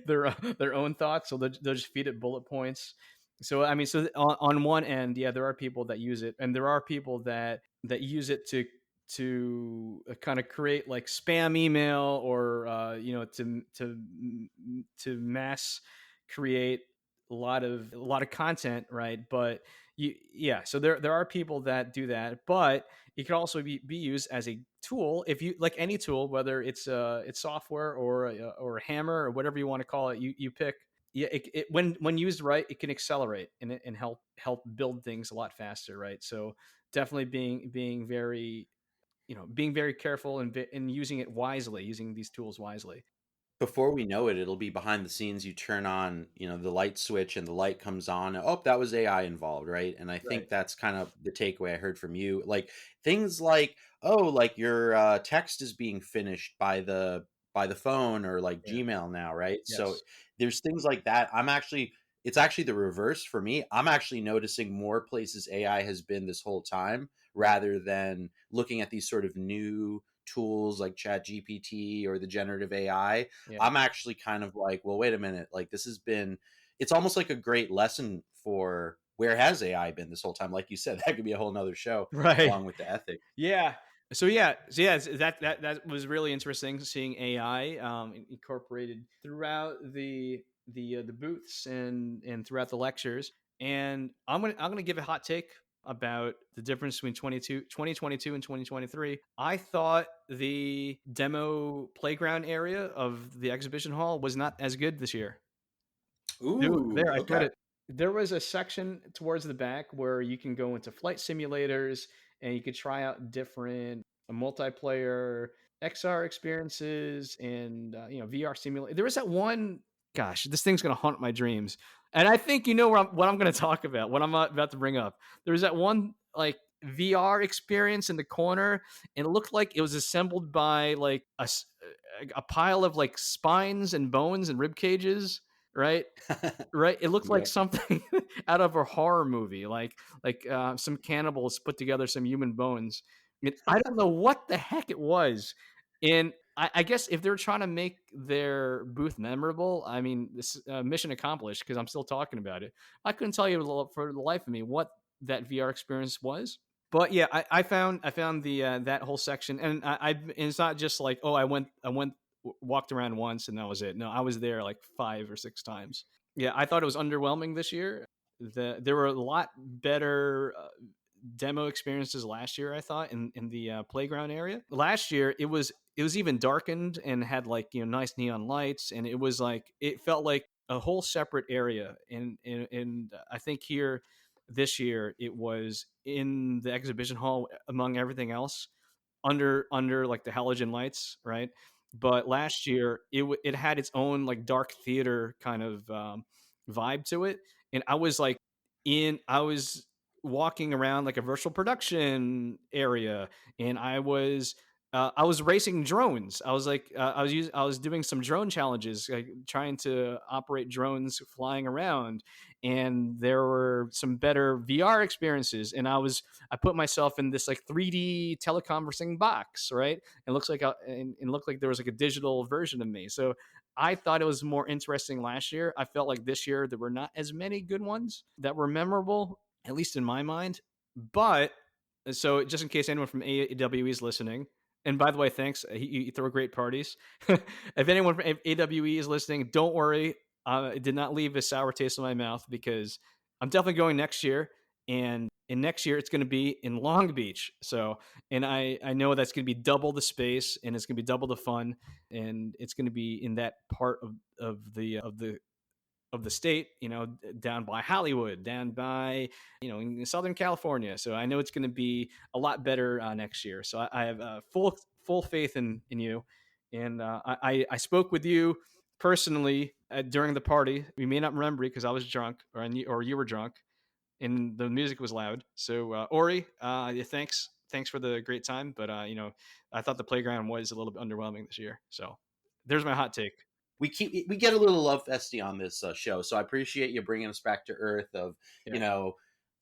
their own thoughts. So they'll just feed it bullet points. So I mean, so on one end, yeah, there are people that use it, and there are people that use it to kind of create like spam email or to mass create a lot of content, right? But Yeah, so there are people that do that, but it can also be used as a tool. If you like any tool, whether it's software or a hammer or whatever you want to call it, you pick. Yeah, when used right, it can accelerate and help build things a lot faster, right? So definitely being very, being very careful and using it wisely, using these tools wisely. Before we know it, it'll be behind the scenes. You turn on, the light switch and the light comes on. Oh, that was AI involved, right? And I Right. think that's kind of the takeaway I heard from you. Like things like, oh, like your text is being finished by the phone or like Yeah. Gmail now, right? So Yes. there's things like that. It's actually the reverse for me. I'm actually noticing more places AI has been this whole time Right. rather than looking at these sort of new tools like Chat GPT or the generative AI. Yeah. I'm actually kind of like, well, wait a minute. Like it's almost like a great lesson for where has AI been this whole time? Like you said, that could be a whole nother show Right. along with the ethics. Yeah. That was really interesting seeing AI incorporated throughout the booths and throughout the lectures. And I'm gonna give a hot take about the difference between 2022 and 2023. I thought the demo playground area of the exhibition hall was not as good this year. Ooh, I put okay. it. There was a section towards the back where you can go into flight simulators and you could try out different multiplayer XR experiences and VR simulate. There was that one. Gosh, this thing's gonna haunt my dreams, and I think you know what I'm gonna talk about. What I'm about to bring up. There was that one like VR experience in the corner, and it looked like it was assembled by like a pile of like spines and bones and rib cages, right? Right, it looked like Yep. something out of a horror movie, some cannibals put together some human bones. I don't know what the heck it was, and I guess if they're trying to make their booth memorable, I mean, this mission accomplished because I'm still talking about it. I couldn't tell you for the life of me what that VR experience was, but yeah, I found the that whole section, and and it's not just like, oh, I went walked around once and that was it. No, I was there like 5 or 6 times. Yeah, I thought it was underwhelming this year. There were a lot better demo experiences last year. I thought in the playground area last year it was even darkened and had like nice neon lights, and it was like it felt like a whole separate area. And I think here this year it was in the exhibition hall among everything else under like the halogen lights, right? But last year it had its own like dark theater kind of vibe to it, and I was walking around like a virtual production area, and I was racing drones. I was doing some drone challenges, like trying to operate drones flying around, and there were some better VR experiences. And I put myself in this like 3D teleconferencing box, right? It looks like it looked like there was like a digital version of me. So I thought it was more interesting last year. I felt like this year there were not as many good ones that were memorable, at least in my mind. But so just in case anyone from AWE is listening, and by the way, thanks. You throw great parties. If anyone from AWE is listening, don't worry. It did not leave a sour taste in my mouth because I'm definitely going next year, and next year it's going to be in Long Beach. So, and I know that's going to be double the space, and it's going to be double the fun, and it's going to be in that part of the state, down by Hollywood, down by, in Southern California. So I know it's going to be a lot better next year. So I have full faith in you. And I spoke with you personally during the party. You may not remember because I was drunk, or you were drunk, and the music was loud. So Ori, yeah, thanks for the great time. But I thought the playground was a little bit underwhelming this year. So there's my hot take. We get a little love festy on this show, so I appreciate you bringing us back to earth. Of Yeah.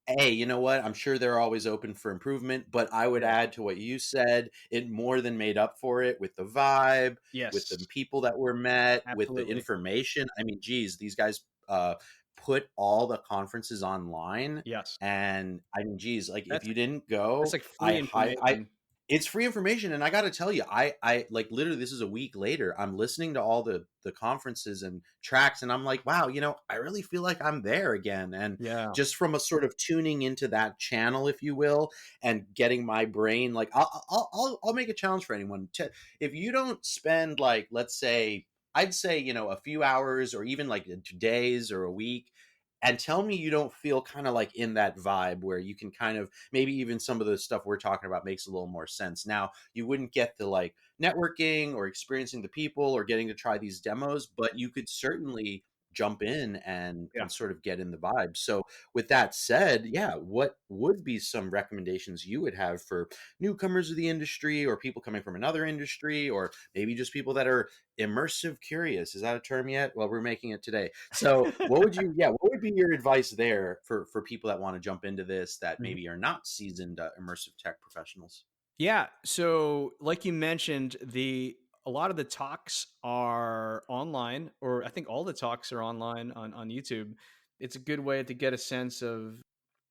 hey, you know what? I'm sure they're always open for improvement, but I would Yeah. add to what you said, it more than made up for it with the vibe, with Yes. the people that were met, with the Absolutely. information. I mean, geez, these guys put all the conferences online, Yes. and I mean, geez, like if That's you didn't go, that's like free I information. It's free information, and I got to tell you, I like literally this is a week later. I'm listening to all the conferences and tracks, and I'm like, wow, I really feel like I'm there again, and Yeah. just from a sort of tuning into that channel, if you will, and getting my brain like, I'll make a challenge for anyone. If you don't spend like, let's say, I'd say a few hours or even like 2 days or a week, and tell me you don't feel kind of like in that vibe where you can kind of maybe even some of the stuff we're talking about makes a little more sense. Now, you wouldn't get the like networking or experiencing the people or getting to try these demos, but you could certainly jump in and Yeah. sort of get in the vibe. So with that said, yeah, what would be some recommendations you would have for newcomers of the industry or people coming from another industry, or maybe just people that are immersive curious? Is that a term yet? Well, we're making it today. So what would be your advice there for people that want to jump into this that Mhm. maybe are not seasoned immersive tech professionals? Yeah. So, like you mentioned, a lot of the talks are online, or I think all the talks are online on YouTube. It's a good way to get a sense of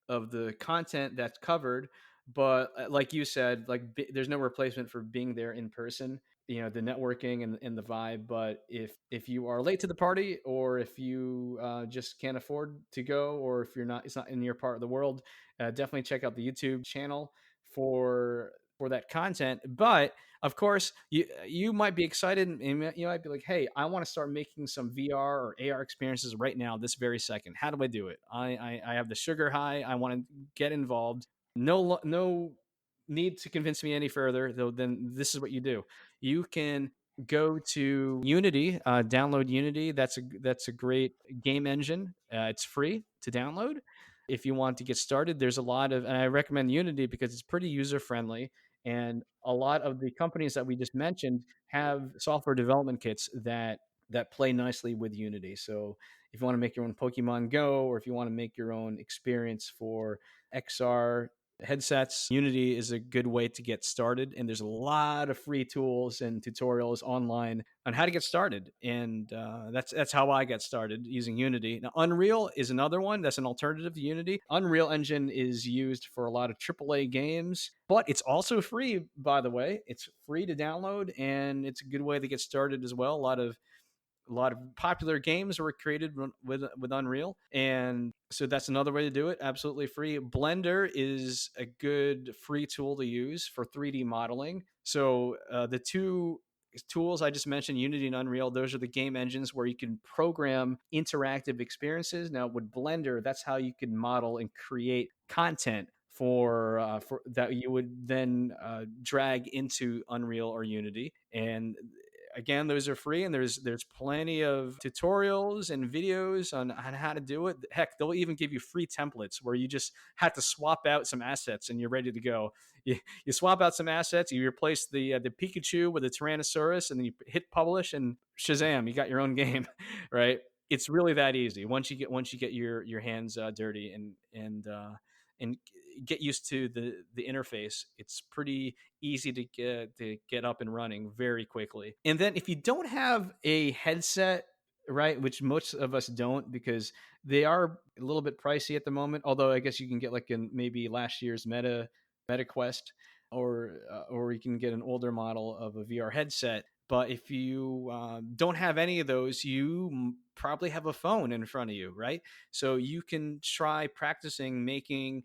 the content that's covered. But like you said, like there's no replacement for being there in person. The networking and the vibe. But if you are late to the party, or if you just can't afford to go, or if it's not in your part of the world, definitely check out the YouTube channel for that content. But of course, you might be excited, and you might be like, "Hey, I want to start making some VR or AR experiences right now, this very second. How do I do it? I have the sugar high. I want to get involved. No need to convince me any further, though. Then this is what you do. You can go to Unity, download Unity. That's a great game engine. It's free to download. If you want to get started, there's a lot of, and I recommend Unity because it's pretty user friendly. And a lot of the companies that we just mentioned have software development kits that play nicely with Unity. So if you want to make your own Pokemon Go, or if you want to make your own experience for XR headsets, Unity is a good way to get started. And there's a lot of free tools and tutorials online on how to get started. And that's how I got started, using Unity. Now, Unreal is another one that's an alternative to Unity. Unreal Engine is used for a lot of AAA games, but it's also free, by the way. It's free to download, and it's a good way to get started as well. A lot of popular games were created with Unreal, and so that's another way to do it. Absolutely free. Blender is a good free tool to use for 3D modeling. So the two tools I just mentioned, Unity and Unreal, those are the game engines where you can program interactive experiences. Now with Blender, that's how you can model and create content for that you would then drag into Unreal or Unity. And again, those are free, and there's plenty of tutorials and videos on how to do it. Heck, they'll even give you free templates where you just have to swap out some assets and you're ready to go. You swap out some assets, you replace the Pikachu with a Tyrannosaurus, and then you hit publish, and shazam, you got your own game. Right? It's really that easy once you get your hands dirty and get used to the interface. It's pretty easy to get up and running very quickly. And then if you don't have a headset, right, which most of us don't, because they are a little bit pricey at the moment, although I guess you can get like in maybe last year's Meta Quest, or you can get an older model of a VR headset. But if you don't have any of those, you probably have a phone in front of you, right? So you can try practicing making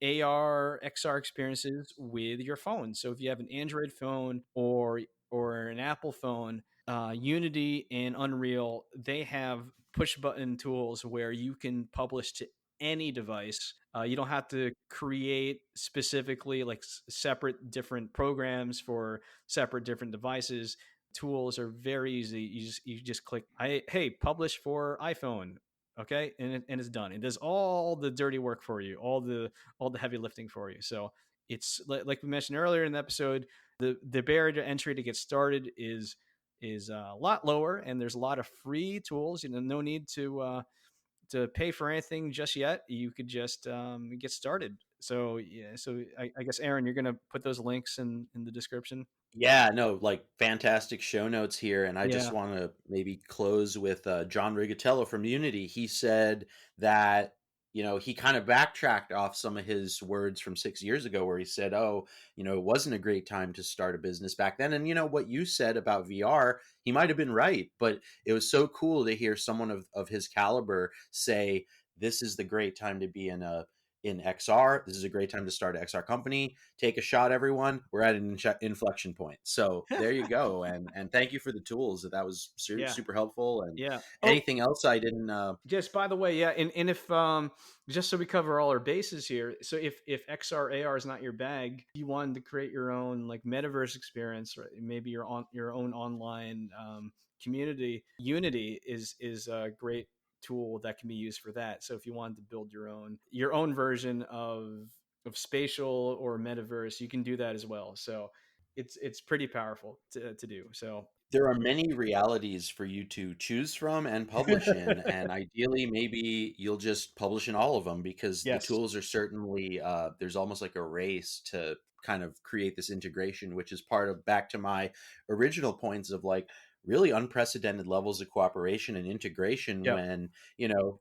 AR, XR experiences with your phone. So if you have an Android phone or an Apple phone, Unity and Unreal, they have push button tools where you can publish to any device. You don't have to create specifically like separate different programs for separate different devices. Tools are very easy. You just click, hey, publish for iPhone. Okay, and it's done. It does all the dirty work for you, all the heavy lifting for you. So it's like we mentioned earlier in the episode, the barrier to entry to get started is a lot lower, and there's a lot of free tools. No need to pay for anything just yet. You could just get started. So yeah, so I guess Aaron, you're gonna put those links in the description. Yeah, no, like fantastic show notes here. And I just Yeah. want to maybe close with John Rigatello from Unity. He said that, he kind of backtracked off some of his words from 6 years ago where he said, oh, it wasn't a great time to start a business back then. And what you said about VR, he might have been right, but it was so cool to hear someone of his caliber say, this is the great time to be in XR. This is a great time to start an XR company. Take a shot, everyone. We're at an inflection point. So there you go. And thank you for the tools. That was Yeah. super helpful. And Yeah. anything else I didn't Just by the way, yeah, and if just so we cover all our bases here, so if XR AR is not your bag, you wanted to create your own like metaverse experience, or maybe your own online community. Unity is a great tool that can be used for that. So if you wanted to build your own version of spatial or metaverse, you can do that as well. So it's pretty powerful to do. So there are many realities for you to choose from and publish in, and ideally maybe you'll just publish in all of them, because the yes. tools are certainly there's almost like a race to kind of create this integration, which is part of, back to my original points of like really unprecedented levels of cooperation and integration. Yep. When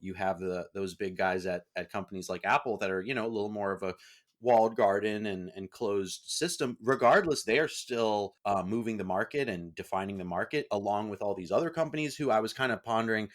you have those big guys at companies like Apple that are a little more of a walled garden and closed system. Regardless, they are still moving the market and defining the market, along with all these other companies who I was kind of pondering,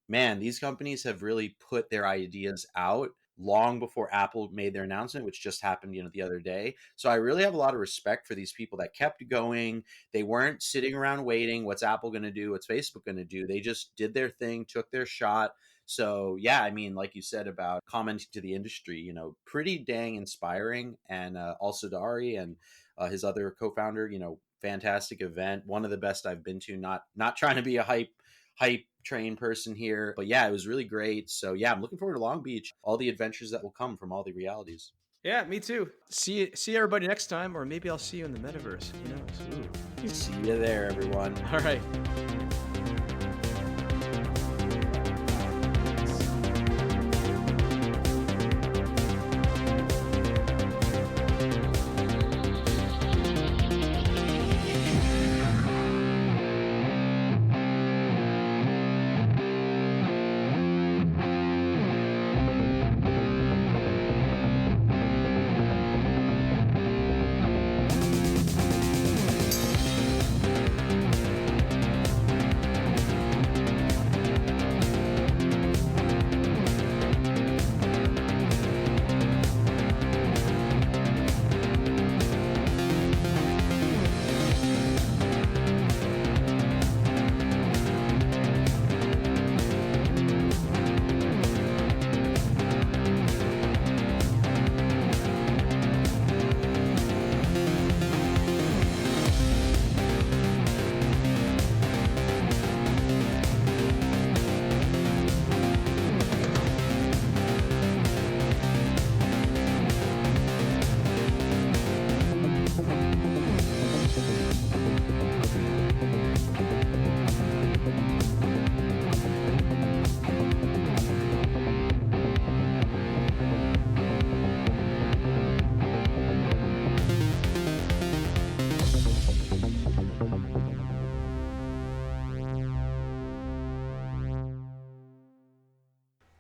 man, these companies have really put their ideas out long before Apple made their announcement, which just happened, the other day. So I really have a lot of respect for these people that kept going. They weren't sitting around waiting, what's Apple going to do? What's Facebook going to do? They just did their thing, took their shot. So yeah, I mean, like you said about commenting to the industry, pretty dang inspiring. And also Dari and his other co-founder, fantastic event. One of the best I've been to, not trying to be a hype train person here, but yeah, it was really great. So yeah, I'm looking forward to Long Beach, all the adventures that will come from all the realities. Yeah, me too. See everybody next time, or maybe I'll see you in the metaverse. Who knows? Ooh. See you there, everyone. All right.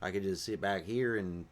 I could just sit back here and